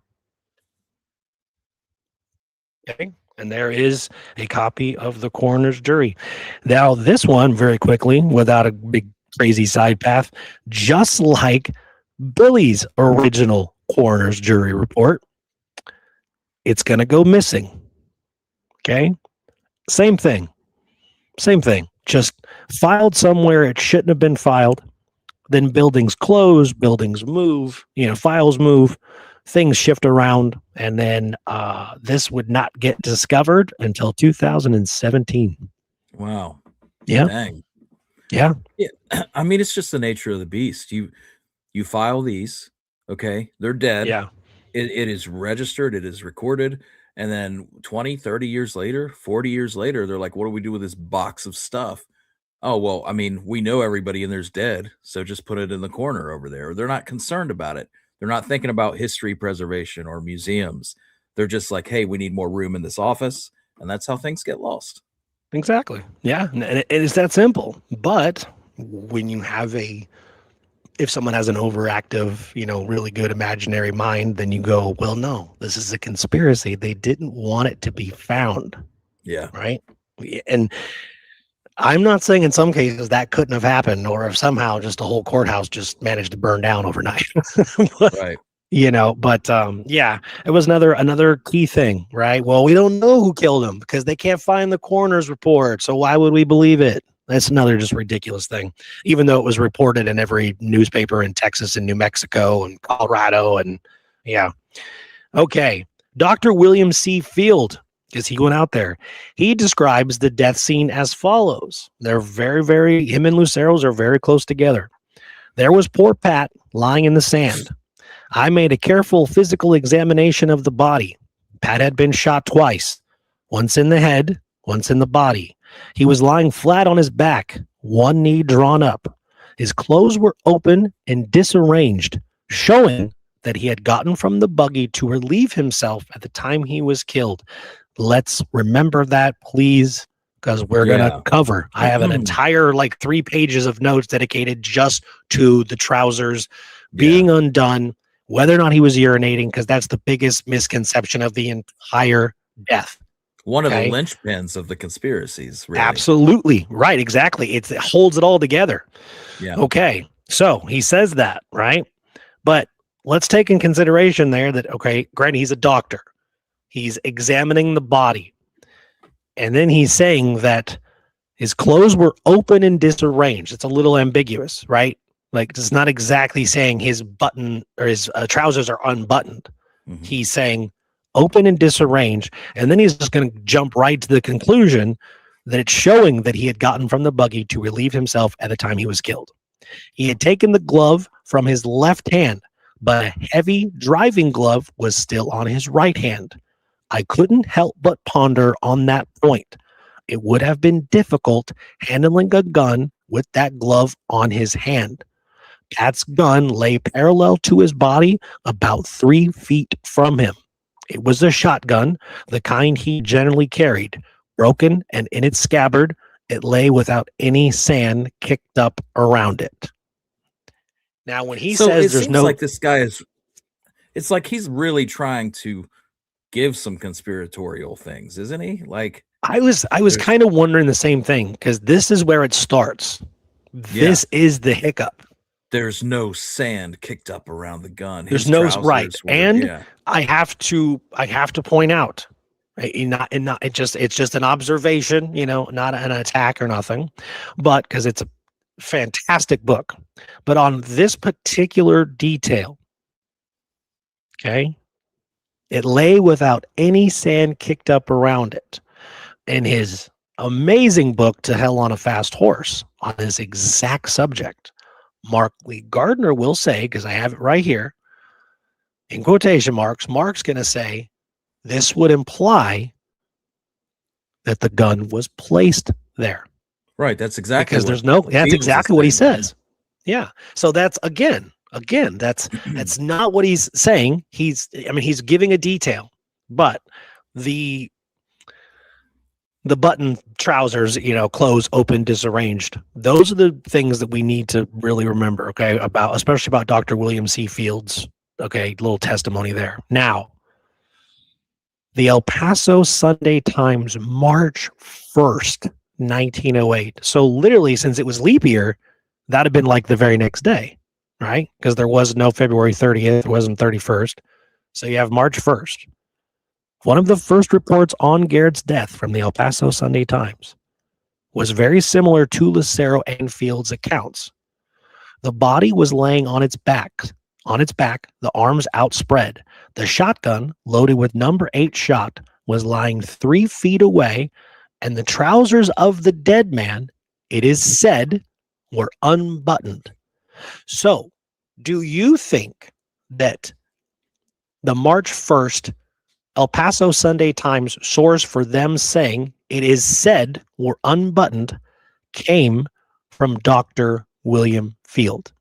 Okay. And there is a copy of the coroner's jury. Now, this one, very quickly, without a big crazy side path, just like Billy's original coroner's jury report, it's going to go missing. Okay? Same thing. Just filed somewhere it shouldn't have been filed. Then buildings close, buildings move, files move, things shift around, and then this would not get discovered until 2017. Wow. Yeah. Dang. Yeah. I mean, it's just the nature of the beast. You file these, okay? They're dead. Yeah. It is registered, it is recorded, and then 20, 30 years later, 40 years later, they're like, what do we do with this box of stuff? Oh, well, I mean, we know everybody in there's dead, so just put it in the corner over there. They're not concerned about it. They're not thinking about history preservation or museums. They're just like, hey, we need more room in this office. And that's how things get lost. Exactly. Yeah. And it is that simple. But when you have a if someone has an overactive, really good imaginary mind, then you go, well, no, this is a conspiracy. They didn't want it to be found. Yeah. Right. And I'm not saying in some cases that couldn't have happened, or if somehow just a whole courthouse just managed to burn down overnight. But, Right. yeah, it was another key thing, right? Well, we don't know who killed him because they can't find the coroner's report. So why would we believe it? That's another just ridiculous thing, even though it was reported in every newspaper in Texas and New Mexico and Colorado. And yeah. Okay. Dr. William C. Field, because he went out there, he describes the death scene as follows. They're him and Lucero's are very close together. There was poor Pat lying in the sand. I made a careful physical examination of the body. Pat had been shot twice, once in the head, once in the body. He was lying flat on his back, one knee drawn up. His clothes were open and disarranged, showing that he had gotten from the buggy to relieve himself at the time he was killed. Let's remember that, please, because we're going to cover. I have an entire 3 pages of notes dedicated just to the trousers being undone, whether or not he was urinating, because that's the biggest misconception of the entire death. One of the linchpins of the conspiracies, really. Absolutely. Right, exactly. It holds it all together. Yeah. Okay, so he says that, right? But let's take in consideration there that, granted, he's a doctor. He's examining the body. And then he's saying that his clothes were open and disarranged. It's a little ambiguous, right? It's not exactly saying his button or his trousers are unbuttoned. Mm-hmm. He's saying open and disarranged. And then he's just going to jump right to the conclusion that it's showing that he had gotten from the buggy to relieve himself at the time he was killed. He had taken the glove from his left hand, but a heavy driving glove was still on his right hand. I couldn't help but ponder on that point. It would have been difficult handling a gun with that glove on his hand. Pat's gun lay parallel to his body about 3 feet from him. It was a shotgun, the kind he generally carried, broken and in its scabbard. It lay without any sand kicked up around it. Now, when he says there's no... like this guy is... It's like he's really trying to give some conspiratorial things, isn't he? I was kind of wondering the same thing, because this is where it starts. This is the hiccup. There's no sand kicked up around the gun. There's no right, and I have to point out, it's just an observation, not an attack or nothing, but because it's a fantastic book, but on this particular detail, it lay without any sand kicked up around it. In his amazing book, To Hell on a Fast Horse, on this exact subject, Mark Lee Gardner will say, because I have it right here, in quotation marks, Mark's going to say, this would imply that the gun was placed there. Right, that's exactly because there's no. That's exactly what he says. Yeah. So that's again, that's not what he's saying. He's giving a detail, but the button trousers, clothes open, disarranged. Those are the things that we need to really remember, especially about Dr. William C. Field's, little testimony there. Now, the El Paso Sunday Times, March 1st, 1908. So literally, since it was leap year, that'd have been like the very next day, right? Because there was no February 30th, there wasn't 31st. So you have March 1st. One of the first reports on Garrett's death from the El Paso Sunday Times was very similar to Lucero and Field's accounts. The body was laying on its back, the arms outspread. The shotgun, loaded with number 8 shot, was lying 3 feet away, and the trousers of the dead man, it is said, were unbuttoned. So, do you think that the March 1st El Paso Sunday Times source for them saying it is said were unbuttoned came from Dr. William Field?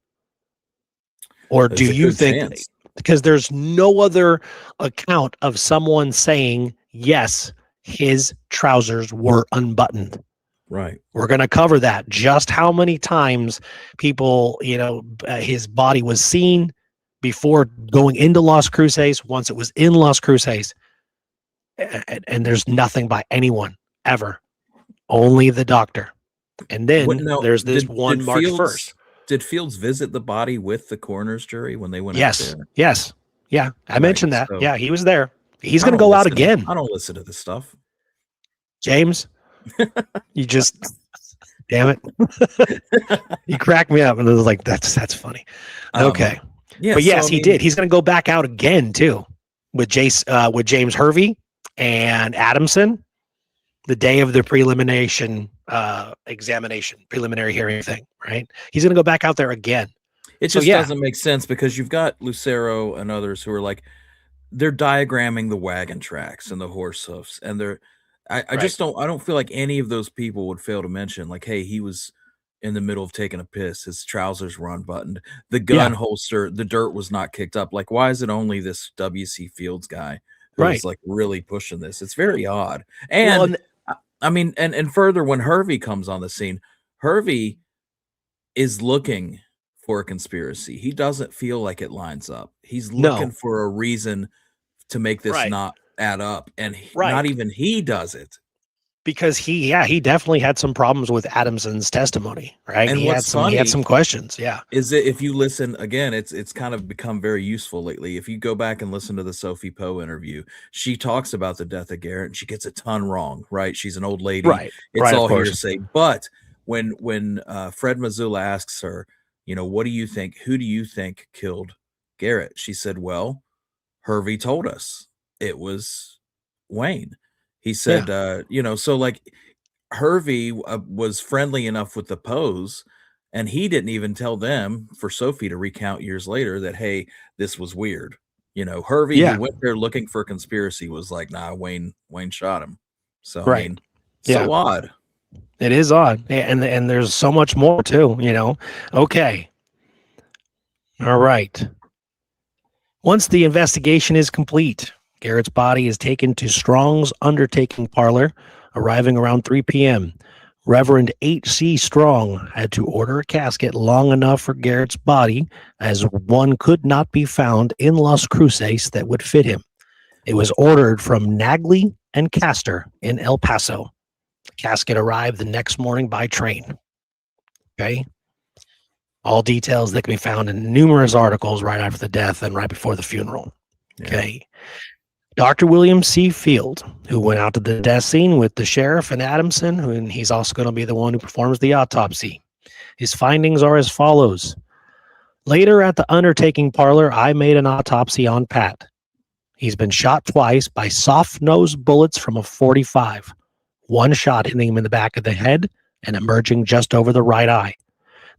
Or do you think, because there's no other account of someone saying, yes, his trousers were unbuttoned? Right. We're going to cover that. Just how many times people, his body was seen before going into Las Cruces, once it was in Las Cruces, and there's nothing by anyone ever, only the doctor. And then there's this one March 1st. Did Fields visit the body with the coroner's jury when they went out there? Yes. Yeah. I mentioned that. So yeah, he was there. He's going to go out again. I don't listen to this stuff. James, you just, damn it. You cracked me up. And it was like, that's funny. Okay. Yeah, but yes, he did. He's going to go back out again too with James Hervey and Adamson the day of the preliminary hearing thing, right? He's going to go back out there again. It just doesn't make sense because you've got Lucero and others who are like, they're diagramming the wagon tracks and the horse hoofs, and I don't feel like any of those people would fail to mention, like, hey, he was in the middle of taking a piss, his trousers were unbuttoned, the gun holster, the dirt was not kicked up. Like, why is it only this W.C. Fields guy who is like really pushing this? It's very odd. And I mean, and further, when Hervey comes on the scene, Hervey is looking for a conspiracy. He doesn't feel like it lines up. He's looking for a reason to make this not add up, and not even he does it. Because he definitely had some problems with Adamson's testimony, right? And he had some questions. Yeah. Is it, if you listen again, it's kind of become very useful lately. If you go back and listen to the Sophie Poe interview, she talks about the death of Garrett and she gets a ton wrong, right? She's an old lady. Right. It's all hearsay. But when Fred Mazzula asks her, what do you think? Who do you think killed Garrett? She said, well, Hervey told us it was Wayne. He said, so like Hervey was friendly enough with the Poes, and he didn't even tell them for Sophie to recount years later that, hey, this was weird. Hervey, who went there looking for a conspiracy, was like, nah, Wayne shot him. So, I mean, so odd. It is odd. And there's so much more too, Okay. All right. Once the investigation is complete, Garrett's body is taken to Strong's undertaking parlor, arriving around 3 p.m. Reverend H.C. Strong had to order a casket long enough for Garrett's body, as one could not be found in Las Cruces that would fit him. It was ordered from Nagley and Castor in El Paso. The casket arrived the next morning by train. Okay. All details that can be found in numerous articles right after the death and right before the funeral. Okay. Dr. William C. Field, who went out to the death scene with the sheriff and Adamson, and he's also going to be the one who performs the autopsy. His findings are as follows. Later at the undertaking parlor, I made an autopsy on Pat. He's been shot twice by soft-nosed bullets from a .45. One shot hitting him in the back of the head and emerging just over the right eye.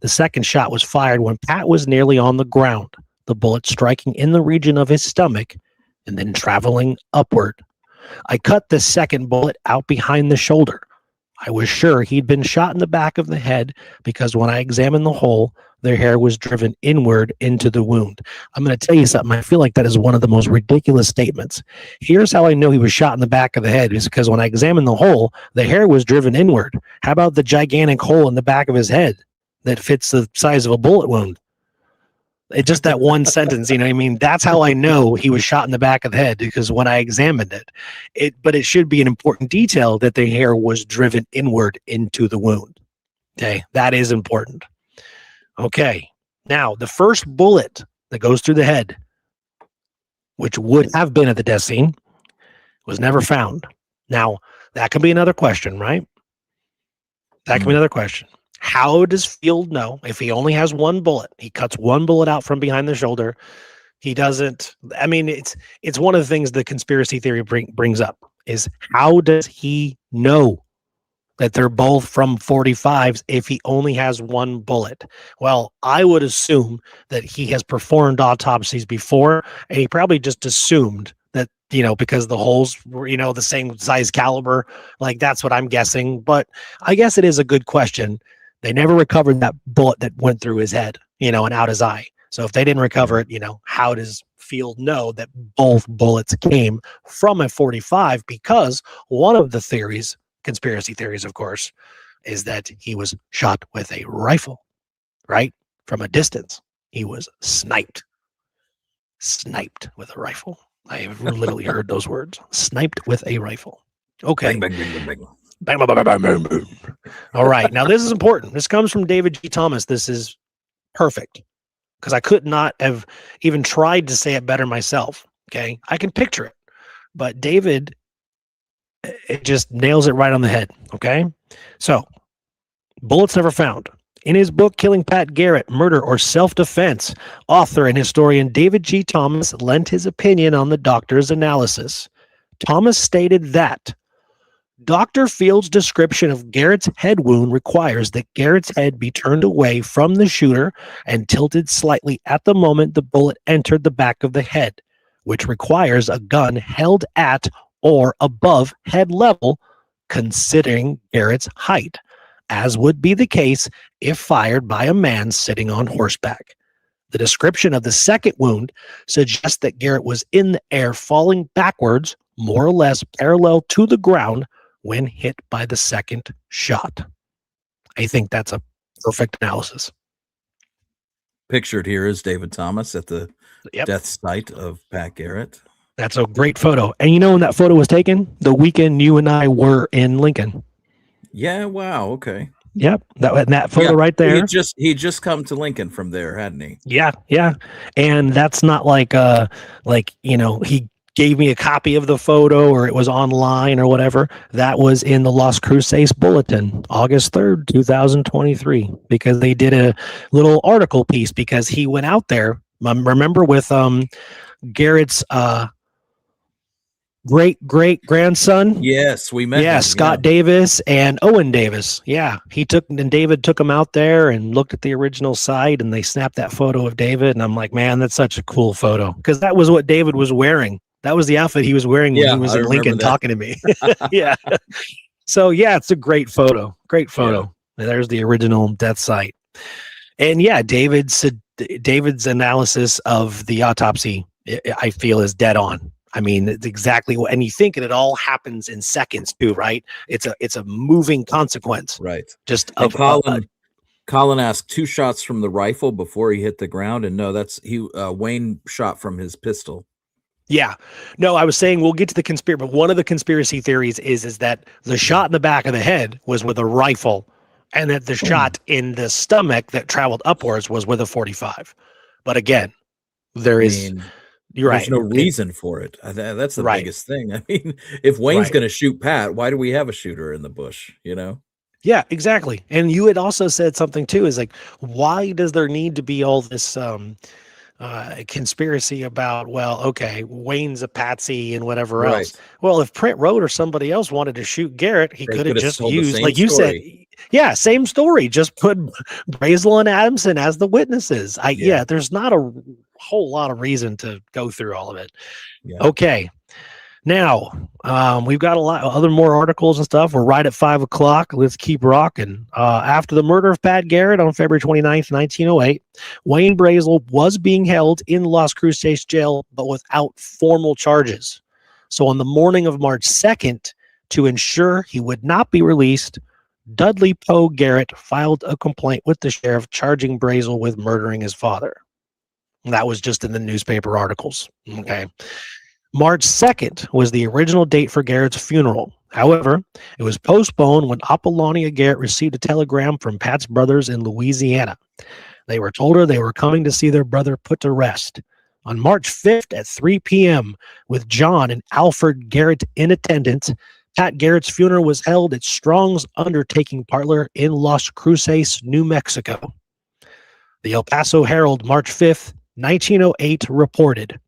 The second shot was fired when Pat was nearly on the ground, the bullet striking in the region of his stomach and then traveling upward. I cut the second bullet out behind the shoulder. I was sure he'd been shot in the back of the head because when I examined the hole, their hair was driven inward into the wound. I'm going to tell you something. I feel like that is one of the most ridiculous statements. Here's how I know he was shot in the back of the head, is because when I examined the hole, the hair was driven inward. How about the gigantic hole in the back of his head that fits the size of a bullet wound? It's just that one sentence, what I mean? That's how I know he was shot in the back of the head, because when I examined but it should be an important detail that the hair was driven inward into the wound. Okay, that is important. Okay, now the first bullet that goes through the head, which would have been at the death scene, was never found. Now, that could be another question, right? That could be another question. How does Field know if he only has one bullet? He cuts one bullet out from behind the shoulder. He doesn't. I mean, it's one of the things the conspiracy theory brings up is, how does he know that they're both from 45s if he only has one bullet? Well, I would assume that he has performed autopsies before, and he probably just assumed that, because the holes were, the same size caliber. Like, that's what I'm guessing. But I guess it is a good question. They never recovered that bullet that went through his head, and out his eye. So if they didn't recover it, how does Field know that both bullets came from a 45? Because one of the theories, conspiracy theories, of course, is that he was shot with a rifle, right? From a distance. He was sniped with a rifle. I have literally heard those words. Sniped with a rifle. Okay. Bang, bang, bang, bang, bang. Bang, bang, bang, bang, bang, bang. All right. Now, this is important. This comes from David G. Thomas. This is perfect because I could not have even tried to say it better myself. Okay. I can picture it, but David, it just nails it right on the head. Okay. So, bullets never found. In his book, Killing Pat Garrett, Murder or Self-Defense, author and historian David G. Thomas lent his opinion on the doctor's analysis. Thomas stated that Dr. Field's description of Garrett's head wound requires that Garrett's head be turned away from the shooter and tilted slightly at the moment the bullet entered the back of the head, which requires a gun held at or above head level, considering Garrett's height, as would be the case if fired by a man sitting on horseback. The description of the second wound suggests that Garrett was in the air, falling backwards, more or less parallel to the ground, when hit by the second shot. I think that's a perfect analysis. Pictured here is David Thomas at the Yep. death site of Pat Garrett. That's a great photo. And you know when that photo was taken? The weekend you and I were in Lincoln. Yeah, wow, okay. Yep, that photo right there. He just come to Lincoln from there, hadn't he? Yeah. And that's not like he gave me a copy of the photo or it was online or whatever. That was in the Las Cruces Bulletin, August 3rd, 2023, because they did a little article piece because he went out there. Remember with Garrett's great grandson? Yes, we met him. Scott Davis and Owen Davis. Yeah, David took him out there and looked at the original site, and they snapped that photo of David. And I'm like, man, that's such a cool photo because that was what David was wearing. That was the outfit he was wearing when he was in Lincoln talking to me. Yeah. So yeah, it's a great photo. Great photo. Yeah. There's the original death site. And yeah, David's analysis of the autopsy, I feel, is dead on. I mean, it's exactly what, and you think it all happens in seconds too, right? It's a moving consequence, right? Just of Colin asked 2 shots from the rifle before he hit the ground, and no, that's Wayne shot from his pistol. Yeah, no, I was saying we'll get to the conspiracy, but one of the conspiracy theories is that the shot in the back of the head was with a rifle, and that the shot in the stomach that traveled upwards was with a 45. But again, there's no reason for it. That's the biggest thing. I mean, if Wayne's going to shoot Pat, why do we have a shooter in the bush? You know? Yeah, exactly. And you had also said something too, is like, why does there need to be all this conspiracy about, well, okay, Wayne's a patsy and whatever else. Well, if Print Road or somebody else wanted to shoot Garrett, he could have just used, like you said, same story. Just put Brazel and Adamson as the witnesses. There's not a whole lot of reason to go through all of it. Yeah. Okay. Now, we've got a lot of other more articles and stuff. We're right at 5 o'clock. Let's keep rocking. After the murder of Pat Garrett on February 29th, 1908, Wayne Brazel was being held in Las Cruces jail, but without formal charges. So on the morning of March 2nd, to ensure he would not be released, Dudley Poe Garrett filed a complaint with the sheriff charging Brazel with murdering his father. That was just in the newspaper articles. Okay. March 2nd was the original date for Garrett's funeral. However, it was postponed when Apollonia Garrett received a telegram from Pat's brothers in Louisiana. They were told her they were coming to see their brother put to rest. On March 5th at 3 p.m., with John and Alfred Garrett in attendance, Pat Garrett's funeral was held at Strong's Undertaking Parlor in Las Cruces, New Mexico. The El Paso Herald, March 5th, 1908, reported,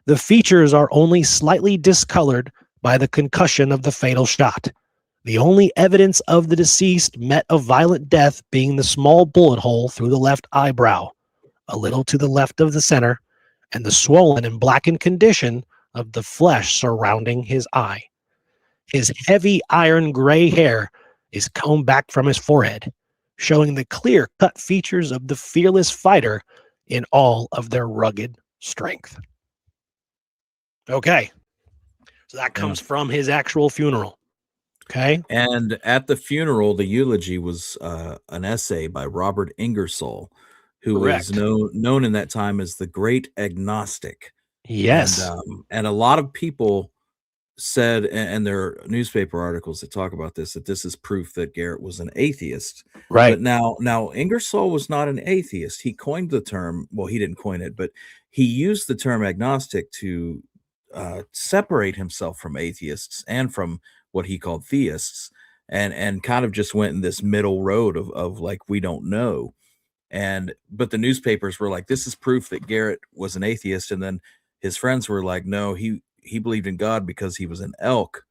"The features are only slightly discolored by the concussion of the fatal shot. The only evidence of the deceased met a violent death being the small bullet hole through the left eyebrow, a little to the left of the center, and the swollen and blackened condition of the flesh surrounding his eye. His heavy iron gray hair is combed back from his forehead, showing the clear-cut features of the fearless fighter in all of their rugged strength." Okay. So that comes from his actual funeral. Okay. And at the funeral, the eulogy was an essay by Robert Ingersoll, who was Correct. known in that time as the Great Agnostic, Yes. and a lot of people said, and there are newspaper articles that talk about this, that this is proof that Garrett was an atheist. Right. But now Ingersoll was not an atheist. He coined the term. Well, he didn't coin it, but he used the term agnostic to separate himself from atheists and from what he called theists, and kind of just went in this middle road of like, we don't know. And but the newspapers were like, this is proof that Garrett was an atheist. And then his friends were like, no, he believed in God because he was an elk.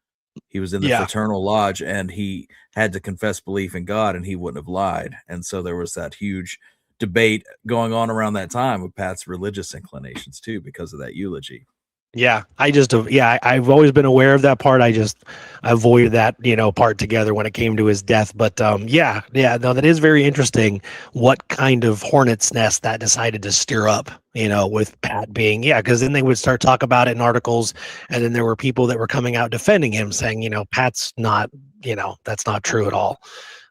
He was in the Yeah. fraternal lodge and he had to confess belief in God and he wouldn't have lied. And so there was that huge debate going on around that time with Pat's religious inclinations too, because of that eulogy. Yeah, I've always been aware of that part. I just avoided that, part together when it came to his death. But no, that is very interesting. What kind of hornet's nest that decided to stir up, with Pat being, because then they would start talk about it in articles, and then there were people that were coming out defending him, saying, Pat's not, that's not true at all.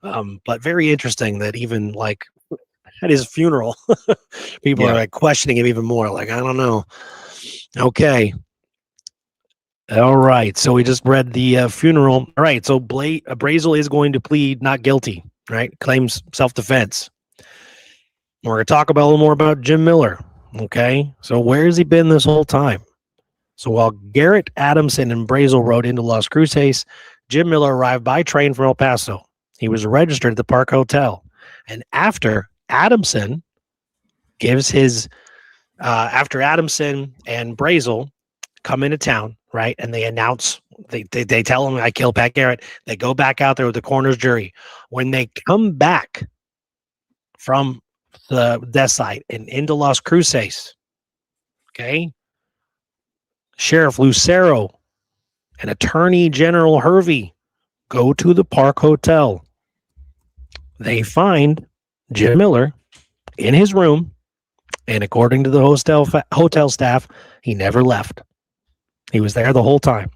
But very interesting that even like at his funeral, people are Yeah. like questioning him even more. Like, I don't know. Okay. All right. So we just read the funeral. All right. So Brazel is going to plead not guilty, right? Claims self-defense. We're going to talk about a little more about Jim Miller. Okay. So where has he been this whole time? So while Garrett, Adamson, and Brazel rode into Las Cruces, Jim Miller arrived by train from El Paso. He was registered at the Park Hotel. And after Adamson and Brazel come into town, right? And they announce, they tell him, I killed Pat Garrett. They go back out there with the coroner's jury. When they come back from the death site and into Las Cruces, okay, Sheriff Lucero and Attorney General Hervey go to the Park Hotel. They find Jim Miller in his room, and according to the hotel staff, he never left. He was there the whole time.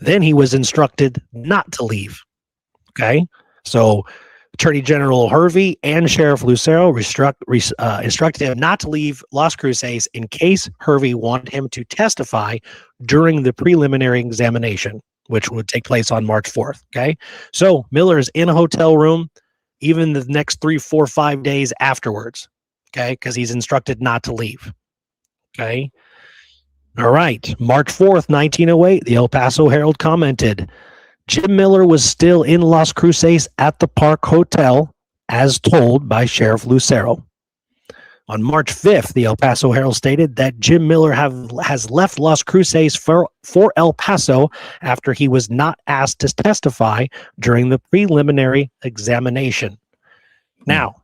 Then he was instructed not to leave. Okay. So Attorney General Hervey and Sheriff Lucero instructed him not to leave Las Cruces in case Hervey wanted him to testify during the preliminary examination, which would take place on March 4th. Okay. So Miller is in a hotel room even the next 3, 4, 5 days afterwards. Okay. Because he's instructed not to leave. Okay. All right. March 4th, 1908, the El Paso Herald commented, Jim Miller was still in Las Cruces at the Park Hotel, as told by Sheriff Lucero. On March 5th, the El Paso Herald stated that Jim Miller has left Las Cruces for El Paso after he was not asked to testify during the preliminary examination. Now,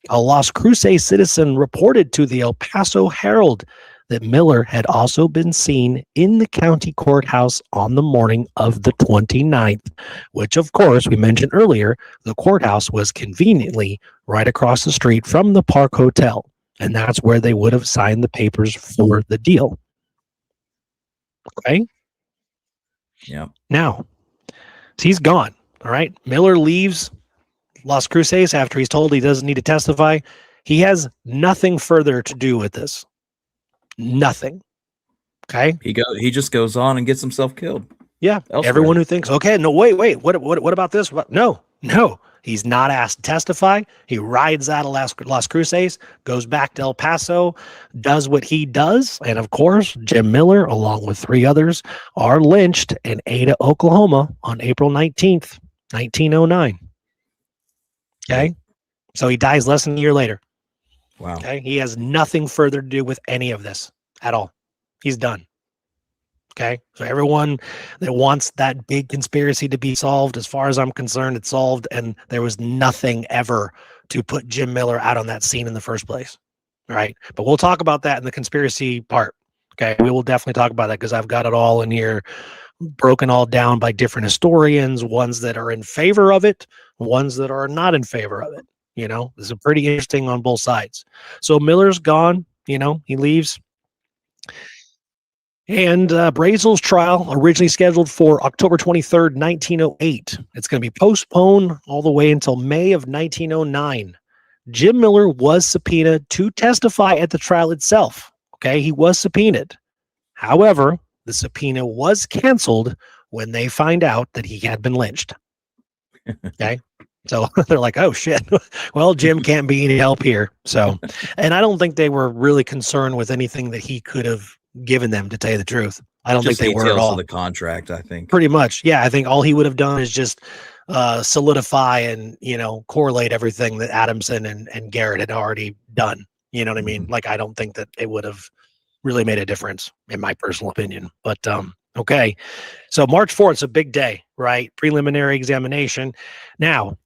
a Las Cruces citizen reported to the El Paso Herald that Miller had also been seen in the county courthouse on the morning of the 29th, which, of course, we mentioned earlier, the courthouse was conveniently right across the street from the Park Hotel, and that's where they would have signed the papers for the deal. Okay? Yeah. Now, he's gone, all right? Miller leaves Las Cruces after he's told he doesn't need to testify. He has nothing further to do with this. Nothing. Okay. He just goes on and gets himself killed. Yeah. Elsewhere. Everyone who thinks, okay, no, wait, what about this? No. He's not asked to testify. He rides out of Las Cruces, goes back to El Paso, does what he does, and of course, Jim Miller, along with 3 others, are lynched in Ada, Oklahoma, on April 19th, 1909. Okay. So he dies less than a year later. Wow. Okay. He has nothing further to do with any of this at all. He's done. Okay. So everyone that wants that big conspiracy to be solved, as far as I'm concerned, it's solved. And there was nothing ever to put Jim Miller out on that scene in the first place. All right. But we'll talk about that in the conspiracy part. Okay. We will definitely talk about that because I've got it all in here, broken all down by different historians, ones that are in favor of it, ones that are not in favor of it. This is pretty interesting on both sides. So Miller's gone, he leaves. And Brazel's trial, originally scheduled for October 23rd, 1908. It's going to be postponed all the way until May of 1909. Jim Miller was subpoenaed to testify at the trial itself. Okay, he was subpoenaed. However, the subpoena was canceled when they find out that he had been lynched. Okay. So they're like, oh shit. Well, Jim can't be any help here. So, and I don't think they were really concerned with anything that he could have given them, to tell you the truth. I don't think Just they were at details of all. the contract, I think. Pretty much. Yeah. I think all he would have done is just solidify and, correlate everything that Adamson and Garrett had already done. You know what I mean? Like, I don't think that it would have really made a difference, in my personal opinion. But okay. So March 4th is a big day, right? Preliminary examination. Now,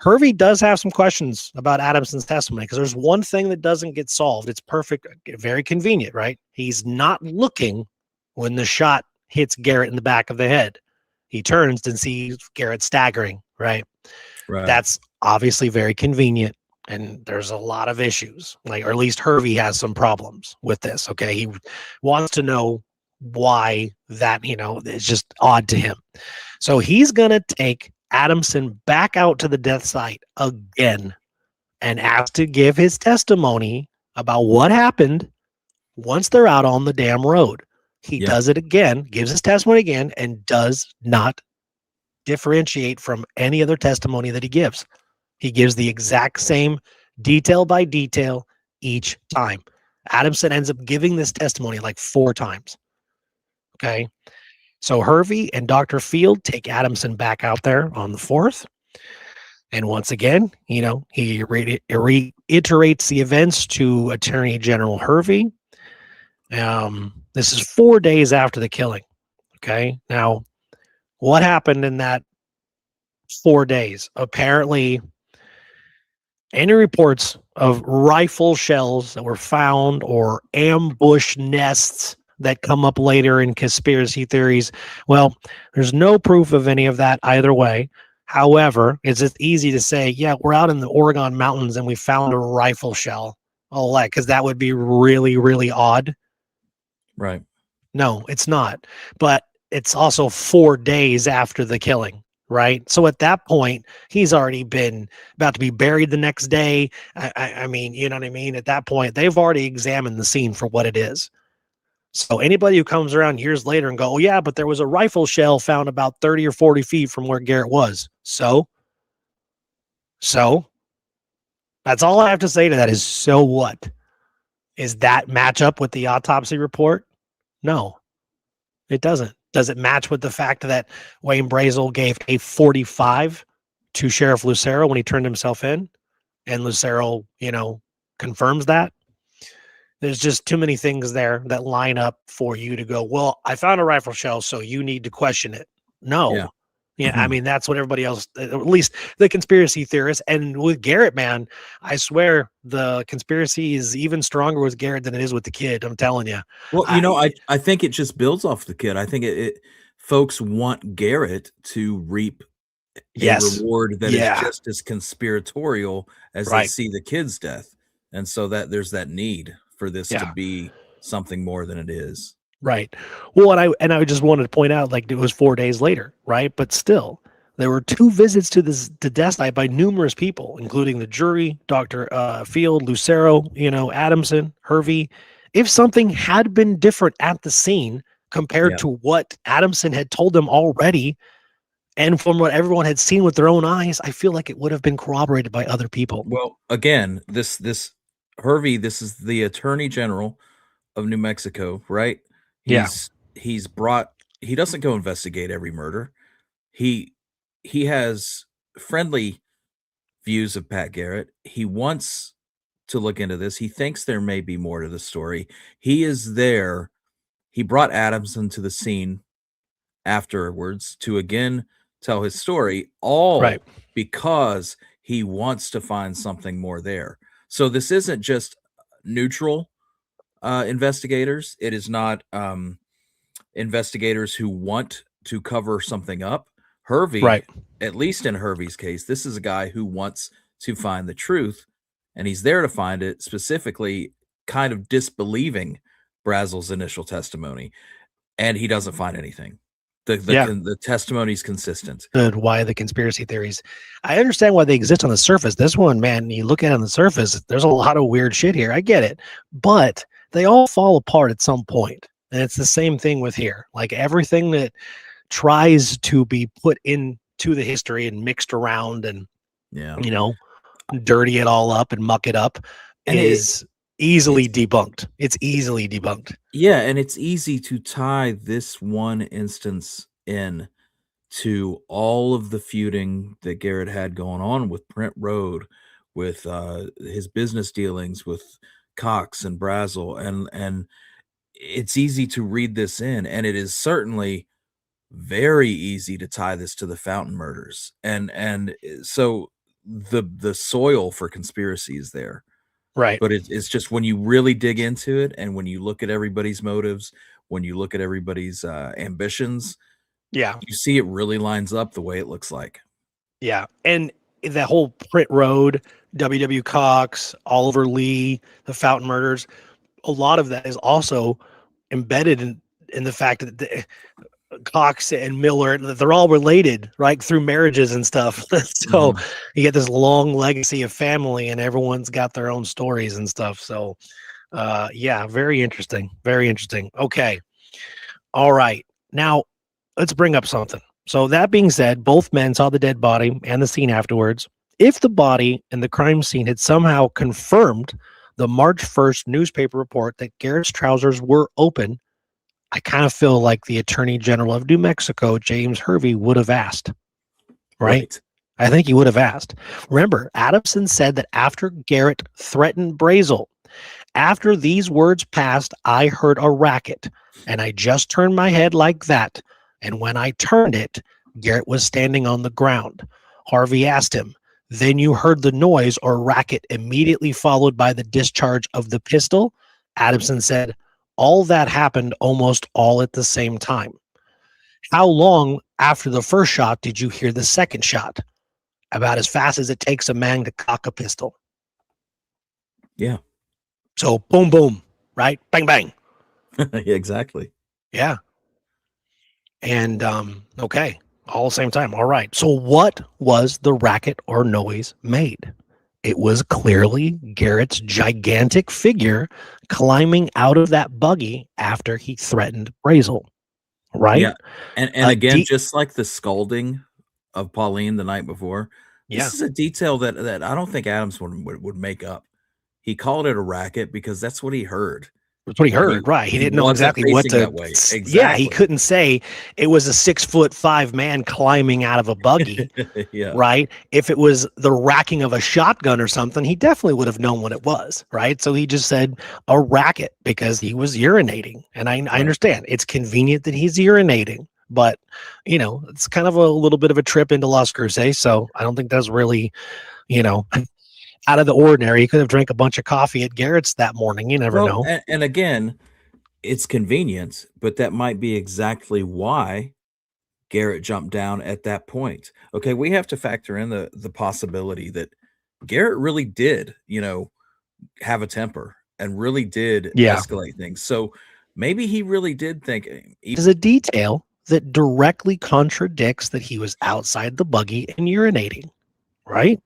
Hervey does have some questions about Adamson's testimony, because there's one thing that doesn't get solved. It's perfect, very convenient, right? He's not looking when the shot hits Garrett in the back of the head. He turns and sees Garrett staggering, right? Right. That's obviously very convenient. And there's a lot of issues, or at least Hervey has some problems with this. Okay. He wants to know why that, it's just odd to him. So he's going to take Adamson back out to the death site again and ask to give his testimony about what happened once they're out on the damn road. He does it again, gives his testimony again, and does not differentiate from any other testimony that he gives. He gives the exact same detail by detail each time. Adamson ends up giving this testimony like 4 times. Okay. So Hervey and Dr. Field take Adamson back out there on the 4th. And once again, he reiterates the events to Attorney General Hervey. This is 4 days after the killing. Okay. Now, what happened in that 4 days? Apparently, any reports of rifle shells that were found or ambush nests that come up later in conspiracy theories, well, there's no proof of any of that either way. However, it's just easy to say, yeah, we're out in the Oregon mountains and we found a rifle shell. Oh, like, because that would be really, really odd. Right. No, it's not. But it's also 4 days after the killing, right? So at that point, he's already been about to be buried the next day. I mean, you know what I mean? At that point, they've already examined the scene for what it is. So anybody who comes around years later and go, oh yeah, but there was a rifle shell found about 30 or 40 feet from where Garrett was. So that's all I have to say to that is, so what? Is that match up with the autopsy report? No, it doesn't. Does it match with the fact that Wayne Brazel gave a 45 to Sheriff Lucero when he turned himself in? And Lucero, confirms that? There's just too many things there that line up for you to go, well, I found a rifle shell, so you need to question it. No. Yeah. I mean, that's what everybody else, at least the conspiracy theorists. And with Garrett, man, I swear the conspiracy is even stronger with Garrett than it is with the kid. I'm telling you. Well, I think it just builds off the kid. I think it folks want Garrett to reap a reward that is just as conspiratorial as they see the kid's death. And so that there's that need for this to be something more than it is. Right. Well, and I just wanted to point out, like, it was 4 days later, right? But still, there were 2 visits to death site by numerous people, including the jury, Dr. Field, Lucero, Adamson, Hervey. If something had been different at the scene compared to what Adamson had told them already, and from what everyone had seen with their own eyes, I feel like it would have been corroborated by other people. Well, again, this Hervey, this is the Attorney General of New Mexico, right? He doesn't go investigate every murder. He has friendly views of Pat Garrett. He wants to look into this. He thinks there may be more to the story. He is there. He brought Adamson to the scene afterwards to again tell his story, all because he wants to find something more there. So this isn't just neutral investigators. It is not investigators who want to cover something up. Hervey, at least in Hervey's case, this is a guy who wants to find the truth, and he's there to find it, specifically kind of disbelieving Brazel's initial testimony, and he doesn't find anything. Yeah. The testimony's consistent. Why the conspiracy theories. I understand why they exist on the surface. This one, man, you look at it on the surface, there's a lot of weird shit here. I get it. But they all fall apart at some point. And it's the same thing with here. Like everything that tries to be put into the history and mixed around and, Yeah. dirty it all up and muck it up And is easily debunked. It's easily debunked. Yeah, and it's easy to tie this one instance in to all of the feuding that Garrett had going on with Print Road, with his business dealings with Cox and Brazel, and it's easy to read this in, and it is certainly very easy to tie this to the Fountain murders, and so the soil for conspiracy is there. Right. But it's just when you really dig into it, and when you look at everybody's motives, when you look at everybody's ambitions, Yeah. you see it really lines up the way it looks like. Yeah. And that whole Print Road, W.W. Cox, Oliver Lee, the Fountain murders, a lot of that is also embedded in the fact that Cox and Miller, they're all related, right, through marriages and stuff. So you get this long legacy of family, and everyone's got their own stories and stuff. So, yeah, very interesting. Very interesting. Okay. All right. Now, let's bring up something. So, that being said, both men saw the dead body and the scene afterwards. If the body and the crime scene had somehow confirmed the March 1st newspaper report that Garrett's trousers were open, I kind of feel like the Attorney General of New Mexico, James Hervey, would have asked, right? I think he would have asked. Remember, Adamson said that after Garrett threatened Brazel, after these words passed, I heard a racket, and I just turned my head like that. And when I turned it, Garrett was standing on the ground. Harvey asked him, then you heard the noise or racket immediately followed by the discharge of the pistol? Adamson said, all that happened almost all at the same time. How long after the first shot did you hear the second shot? About as fast as it takes a man to cock a pistol. Yeah. So boom, boom, right? Bang, bang. Yeah, exactly. Yeah. And okay, all the same time. All right. So what was the racket or noise made? It was clearly Garrett's gigantic figure climbing out of that buggy after he threatened Brazel, right? Yeah, and again, just like the scalding of Pauline the night before, this is a detail that I don't think Adams would make up. He called it a racket because that's what he heard. That's what he heard, right? He didn't know exactly what to. Exactly. Yeah, he couldn't say it was a 6'5" man climbing out of a buggy, yeah. Right? If it was the racking of a shotgun or something, he definitely would have known what it was, right? So he just said a racket because he was urinating, and I understand it's convenient that he's urinating, but it's kind of a little bit of a trip into Las Cruces, so I don't think that's really, out of the ordinary. He could have drank a bunch of coffee at Garrett's that morning. You never know. And again, it's convenient, but that might be exactly why Garrett jumped down at that point. Okay, we have to factor in the possibility that Garrett really did, have a temper and really did escalate things. So maybe he really did think. There's a detail that directly contradicts that he was outside the buggy and urinating, right?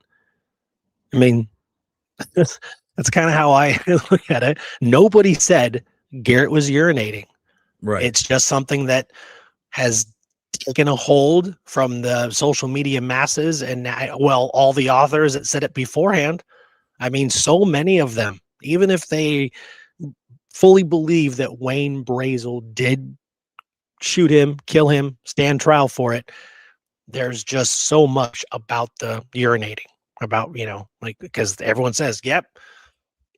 I mean, that's kind of how I look at it. Nobody said Garrett was urinating. Right. It's just something that has taken a hold from the social media masses and all the authors that said it beforehand. I mean, so many of them, even if they fully believe that Wayne Brazel did shoot him, kill him, stand trial for it, there's just so much about the urinating. About, because everyone says, yep,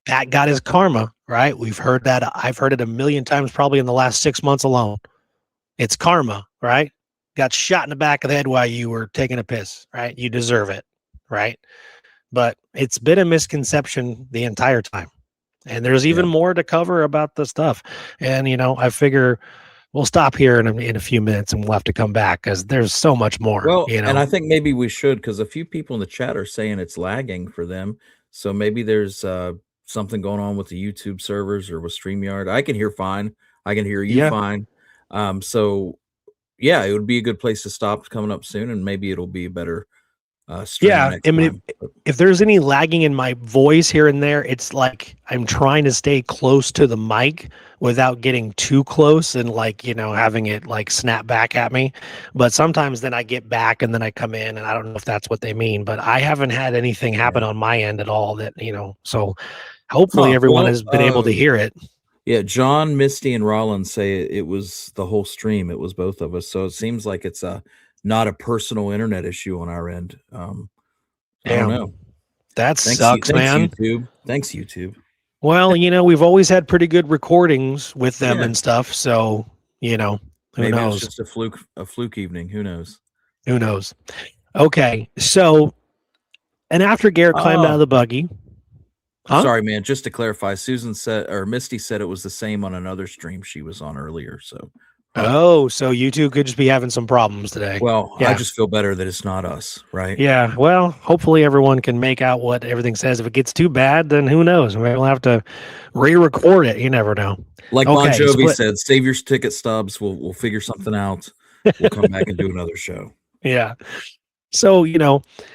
Pat got his karma, right? We've heard that. I've heard it a million times, probably in the last 6 months alone. It's karma, right? Got shot in the back of the head while you were taking a piss, right? You deserve it, right? But it's been a misconception the entire time. And there's even more to cover about the stuff. And, I figure we'll stop here in a few minutes and we'll have to come back because there's so much more. Well, and I think maybe we should, because a few people in the chat are saying it's lagging for them. So maybe there's something going on with the YouTube servers or with StreamYard. I can hear fine. I can hear you Yeah. fine. So yeah, it would be a good place to stop coming up soon, and maybe it'll be a better stream Yeah, next I mean, time. if there's any lagging in my voice here and there, it's like I'm trying to stay close to the mic without getting too close and like, having it like snap back at me. But sometimes then I get back and then I come in and I don't know if that's what they mean, but I haven't had anything happen Yeah. on my end at all that, so hopefully Huh. everyone Well, has been able to hear it. yeah, John, Misty, and Rollins say it was the whole stream. It was both of us. So it seems like it's not a personal internet issue on our end. I don't know. Damn, that sucks, Thanks man. YouTube. Thanks YouTube. Well, we've always had pretty good recordings with them Yeah, and stuff. So, who maybe it was knows? just a fluke evening. Who knows? Who knows? Okay. So, and after Garrett climbed out of Oh, the buggy, huh? sorry, man. Just to clarify, Susan said, or Misty said it was the same on another stream she was on earlier. So, huh. Oh, so you two could just be having some problems today. Well, I Yeah. just feel better that it's not us, right? Yeah. Well, hopefully everyone can make out what everything says. If it gets too bad, then who knows? Maybe we'll have to re-record it. You never know. Like Bon Okay, Jovi split. said, save your ticket stubs. We'll figure something out. We'll come back and do another show. Yeah. So,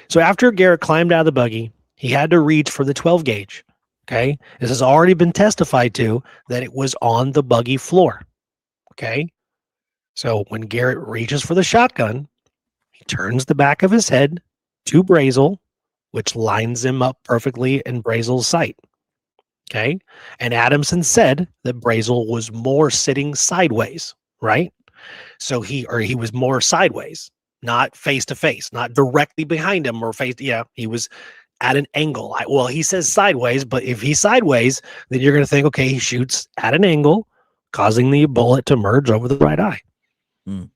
so after Garrett climbed out of the buggy, he had to reach for the 12 gauge. Okay. This has already been testified to that it was on the buggy floor. Okay. So when Garrett reaches for the shotgun, he turns the back of his head to Brazel, which lines him up perfectly in Brazel's sight. Okay. And Adamson said that Brazel was more sitting sideways, right? So he was more sideways, not face to face, not directly behind him or face. Yeah, he was at an angle. Well, he says sideways, but if he's sideways, then you're going to think, okay, he shoots at an angle, causing the bullet to merge over the right eye. Mm.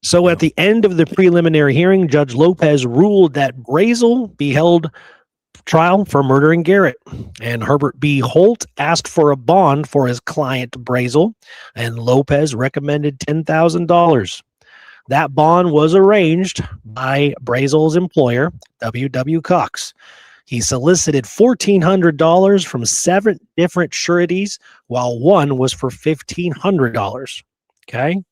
So Yeah. at the end of the preliminary hearing, Judge Lopez ruled that Brazel be held trial for murdering Garrett, and Herbert B. Holt asked for a bond for his client Brazel, and Lopez recommended $10,000. That bond was arranged by Brazel's employer, W.W. Cox. He solicited $1,400 from 7 different sureties, while one was for $1,500. Okay.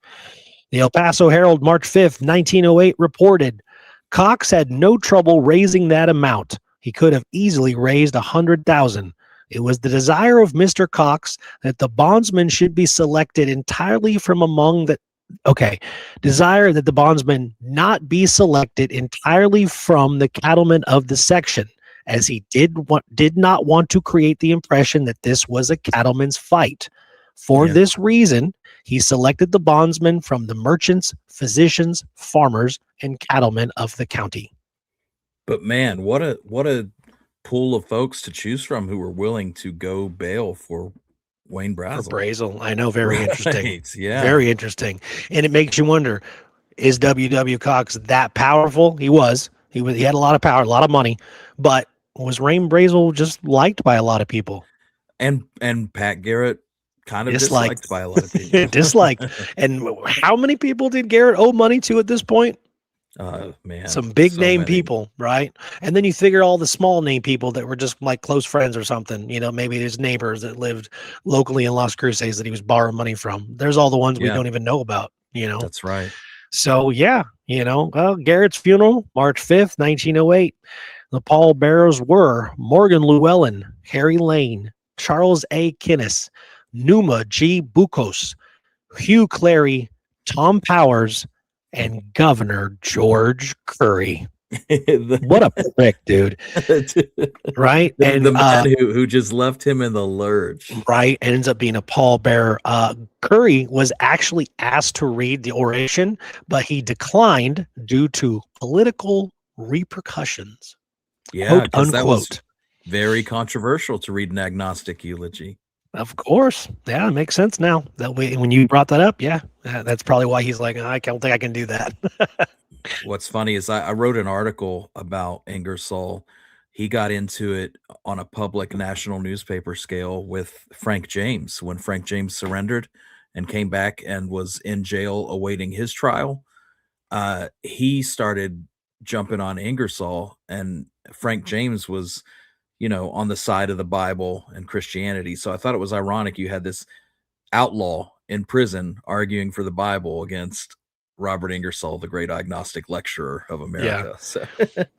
The El Paso Herald, March 5th, 1908, reported Cox had no trouble raising that amount. He could have easily raised $100,000. It was the desire of Mr. Cox that the bondsman should be selected entirely from among the desire that the bondsman not be selected entirely from the cattlemen of the section, as he did not want to create the impression that this was a cattleman's fight. For this reason, he selected the bondsmen from the merchants, physicians, farmers, and cattlemen of the county. But man, what a pool of folks to choose from who were willing to go bail for Wayne Brazel. For Brazel, I know, very interesting. Yeah, very interesting, and it makes you wonder: is W.W. Cox that powerful? He was. He had a lot of power, a lot of money, but was Wayne Brazel just liked by a lot of people? And Pat Garrett kind of disliked by a lot of people. Disliked. And how many people did Garrett owe money to at this point? Man, some big name many people, right? And then you figure all the small name people that were just like close friends or something. Maybe his neighbors that lived locally in Las Cruces that he was borrowing money from. There's all the ones we don't even know about. That's right. So yeah, Garrett's funeral, March 5th, 1908. The pallbearers were Morgan Llewellyn, Harry Lane, Charles A. Kinnis, Numa G. Bucos, Hugh Clary, Tom Powers, and Governor George Curry. What a prick, dude. Right? And the man who just left him in the lurch. Right. And ends up being a pallbearer. Curry was actually asked to read the oration, but he declined due to political repercussions. Yeah, quote, that was very controversial to read an agnostic eulogy. Of course. Yeah, it makes sense now. When you brought that up, yeah, that's probably why he's like, I don't think I can do that. What's funny is I wrote an article about Ingersoll. He got into it on a public national newspaper scale with Frank James when Frank James surrendered and came back and was in jail awaiting his trial. He started jumping on Ingersoll, and Frank James was, on the side of the Bible and Christianity. So I thought it was ironic you had this outlaw in prison arguing for the Bible against Robert Ingersoll, the great agnostic lecturer of America. So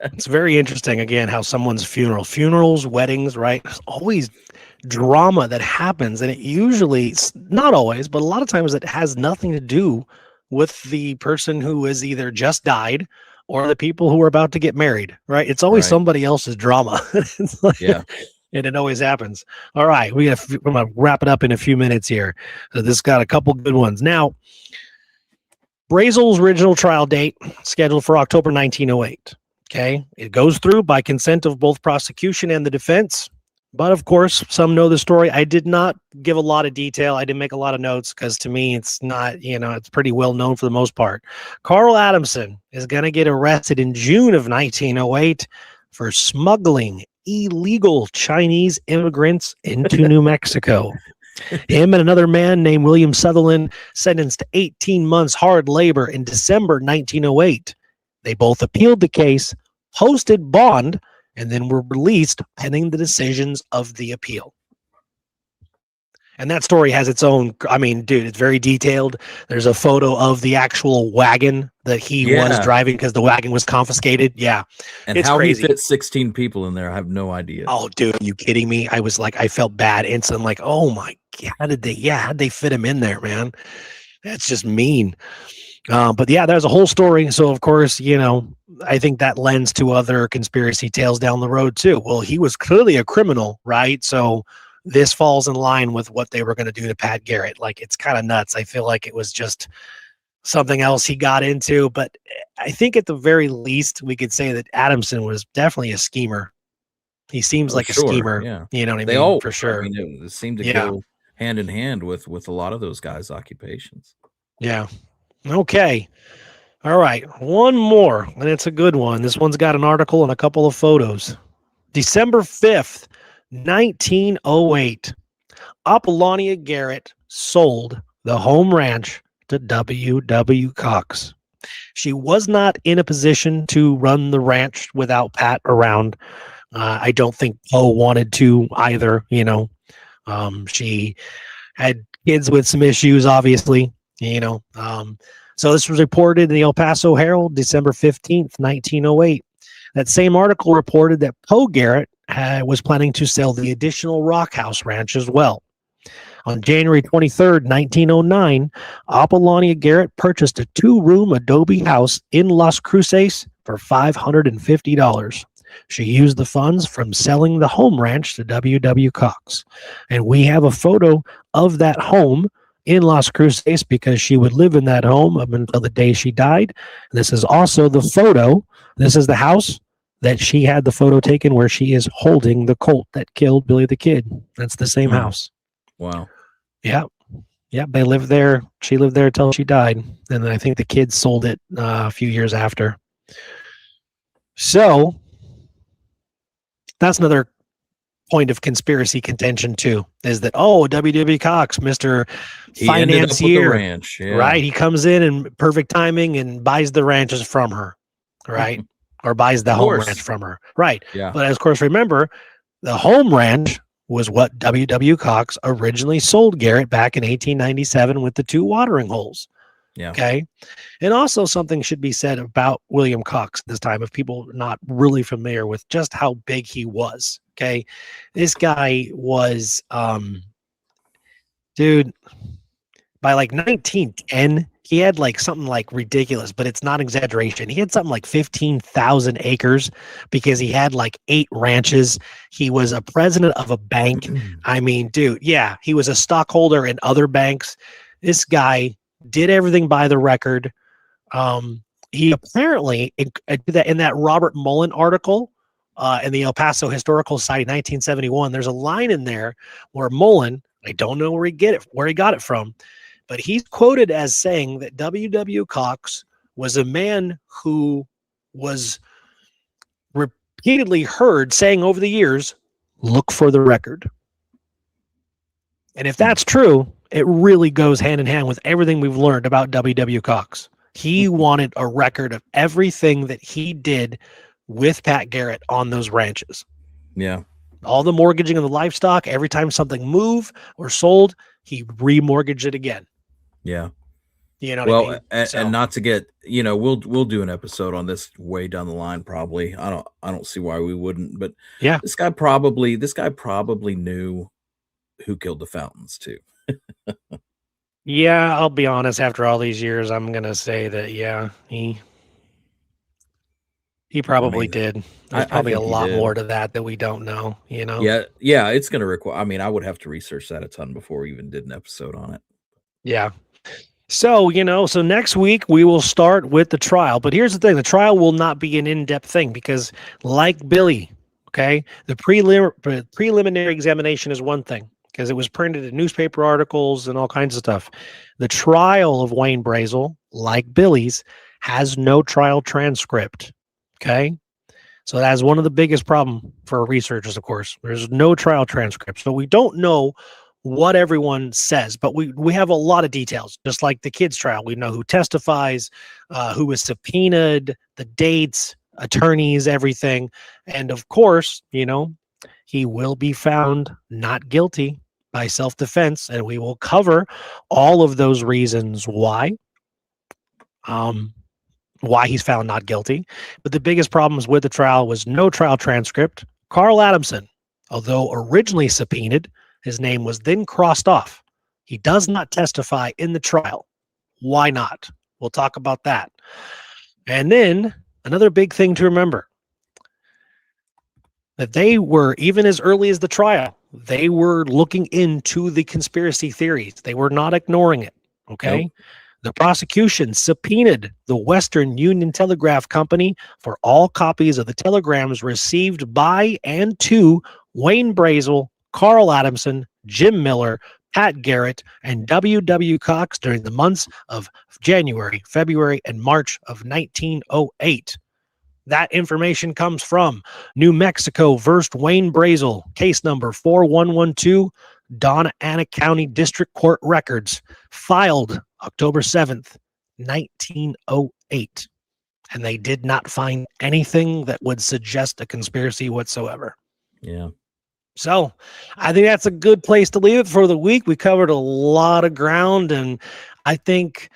it's very interesting, again, how someone's funerals, weddings, right? There's always drama that happens, and it usually, not always, but a lot of times it has nothing to do with the person who is either just died or the people who are about to get married, right? It's always somebody else's drama. It's like, and it always happens. All right, we're going to wrap it up in a few minutes here. So this got a couple good ones. Now, Brazel's original trial date scheduled for October 1908. Okay, it goes through by consent of both prosecution and the defense. But of course, some know the story. I did not give a lot of detail. I didn't make a lot of notes because to me, it's not, it's pretty well known for the most part. Carl Adamson is going to get arrested in June of 1908 for smuggling illegal Chinese immigrants into New Mexico. Him and another man named William Sutherland sentenced to 18 months hard labor in December 1908. They both appealed the case, posted bond, and then were released pending the decisions of the appeal. And that story has its own, I mean, dude, it's very detailed. There's a photo of the actual wagon that he was driving because the wagon was confiscated. Yeah. And it's how crazy. He fit 16 people in there, I have no idea. Oh, dude, are you kidding me? I was like, I felt bad instantly. Like, oh my God, how'd they fit him in there, man? That's just mean. But yeah, there's a whole story. So of course, I think that lends to other conspiracy tales down the road too. Well, he was clearly a criminal, right? So this falls in line with what they were going to do to Pat Garrett. Like, it's kind of nuts. I feel like it was just something else he got into, but I think at the very least we could say that Adamson was definitely a schemer. He seems like a schemer. Yeah. You know what I mean? All, for sure. I mean, it seemed to go hand in hand with a lot of those guys' occupations. Yeah. Okay. All right. One more, and it's a good one. This one's got an article and a couple of photos. December 5th, 1908. Apollonia Garrett sold the home ranch to W.W. Cox. She was not in a position to run the ranch without Pat around. I don't think Poe wanted to either. She had kids with some issues, obviously. So this was reported in the El Paso Herald, December 15th, 1908. That same article reported that Poe Garrett was planning to sell the additional Rock House Ranch as well. On January 23rd, 1909, Apollonia Garrett purchased a 2-room adobe house in Las Cruces for $550. She used the funds from selling the home ranch to W.W. Cox. And we have a photo of that home in Las Cruces because she would live in that home up until the day she died. This is also the photo. This is the house that she had the photo taken where she is holding the colt that killed Billy the Kid. That's the same house. Wow. Yeah. Yeah. They lived there. She lived there until she died. And then I think the kids sold it a few years after. So that's another point of conspiracy contention too, is that, W.W. Cox, Mr. Financier, ranch, right? He comes in perfect timing and buys the ranches from her, right? Or buys the home ranch from her, right? Yeah. But of course, remember, the home ranch was what W.W. Cox originally sold Garrett back in 1897 with the 2 watering holes. Yeah. Okay. And also something should be said about William Cox this time, if people are not really familiar with just how big he was. Okay. This guy was, dude, by like 1910, he had like something like ridiculous, but it's not exaggeration. He had something like 15,000 acres because he had like 8 ranches. He was a president of a bank. I mean, dude, yeah, he was a stockholder in other banks. This guy did everything by the record. He apparently, in that Robert Mullen article in the El Paso Historical Society, 1971, there's a line in there where Mullen, I don't know where he got it from, but he's quoted as saying that W.W. Cox was a man who was repeatedly heard saying over the years, "Look for the record." And if that's true, it really goes hand in hand with everything we've learned about W.W. Cox. He wanted a record of everything that he did with Pat Garrett on those ranches. Yeah. all the mortgaging of the livestock. Every time something moved or sold, he remortgaged it again. Yeah. You know what I mean? And not to get, we'll do an episode on this way down the line. Probably. I don't see why we wouldn't, but yeah, this guy probably knew who killed the Fountains too. yeah, I'll be honest, after all these years, I'm going to say that, yeah, he probably did. There's probably a lot more to that we don't know, Yeah, it's going to require, I would have to research that a ton before we even did an episode on it. Yeah. So, so next week we will start with the trial. But here's the thing. The trial will not be an in-depth thing because like Billy, okay, the preliminary examination is one thing because it was printed in newspaper articles and all kinds of stuff. The trial of Wayne Brazel, like Billy's, has no trial transcript, okay? So that's one of the biggest problems for researchers, of course. There's no trial transcript. So we don't know what everyone says, but we have a lot of details, just like the kids' trial. We know who testifies, who was subpoenaed, the dates, attorneys, everything. And of course, he will be found not guilty by self-defense, and we will cover all of those reasons why he's found not guilty. But the biggest problems with the trial was no trial transcript. Carl Adamson, although originally subpoenaed, his name was then crossed off. He does not testify in the trial. Why not? We'll talk about that. And then another big thing to remember, that they were, even as early as the trial, they were looking into the conspiracy theories. They were not ignoring it. Okay. Nope. The prosecution subpoenaed the Western Union Telegraph Company for all copies of the telegrams received by and to Wayne Brazel, Carl Adamson, Jim Miller, Pat Garrett, and W. Cox during the months of January, February, and March of 1908. That information comes from New Mexico versus Wayne Brazel, case number 4112, Donna Ana County District Court records, filed October 7th, 1908. And they did not find anything that would suggest a conspiracy whatsoever. Yeah. So I think that's a good place to leave it for the week. We covered a lot of ground, and I think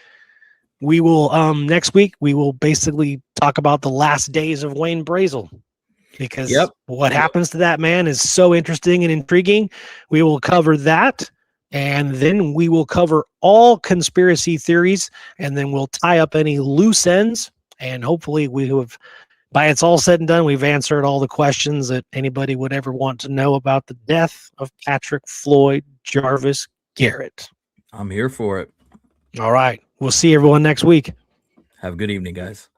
we will next week we will basically talk about the last days of Wayne Brazel, because what happens to that man is so interesting and intriguing. We will cover that, and then we will cover all conspiracy theories, and then we'll tie up any loose ends, and hopefully we have, by it's all said and done, we've answered all the questions that anybody would ever want to know about the death of Patrick Floyd Jarvis Garrett. I'm here for it. All right. We'll see everyone next week. Have a good evening, guys.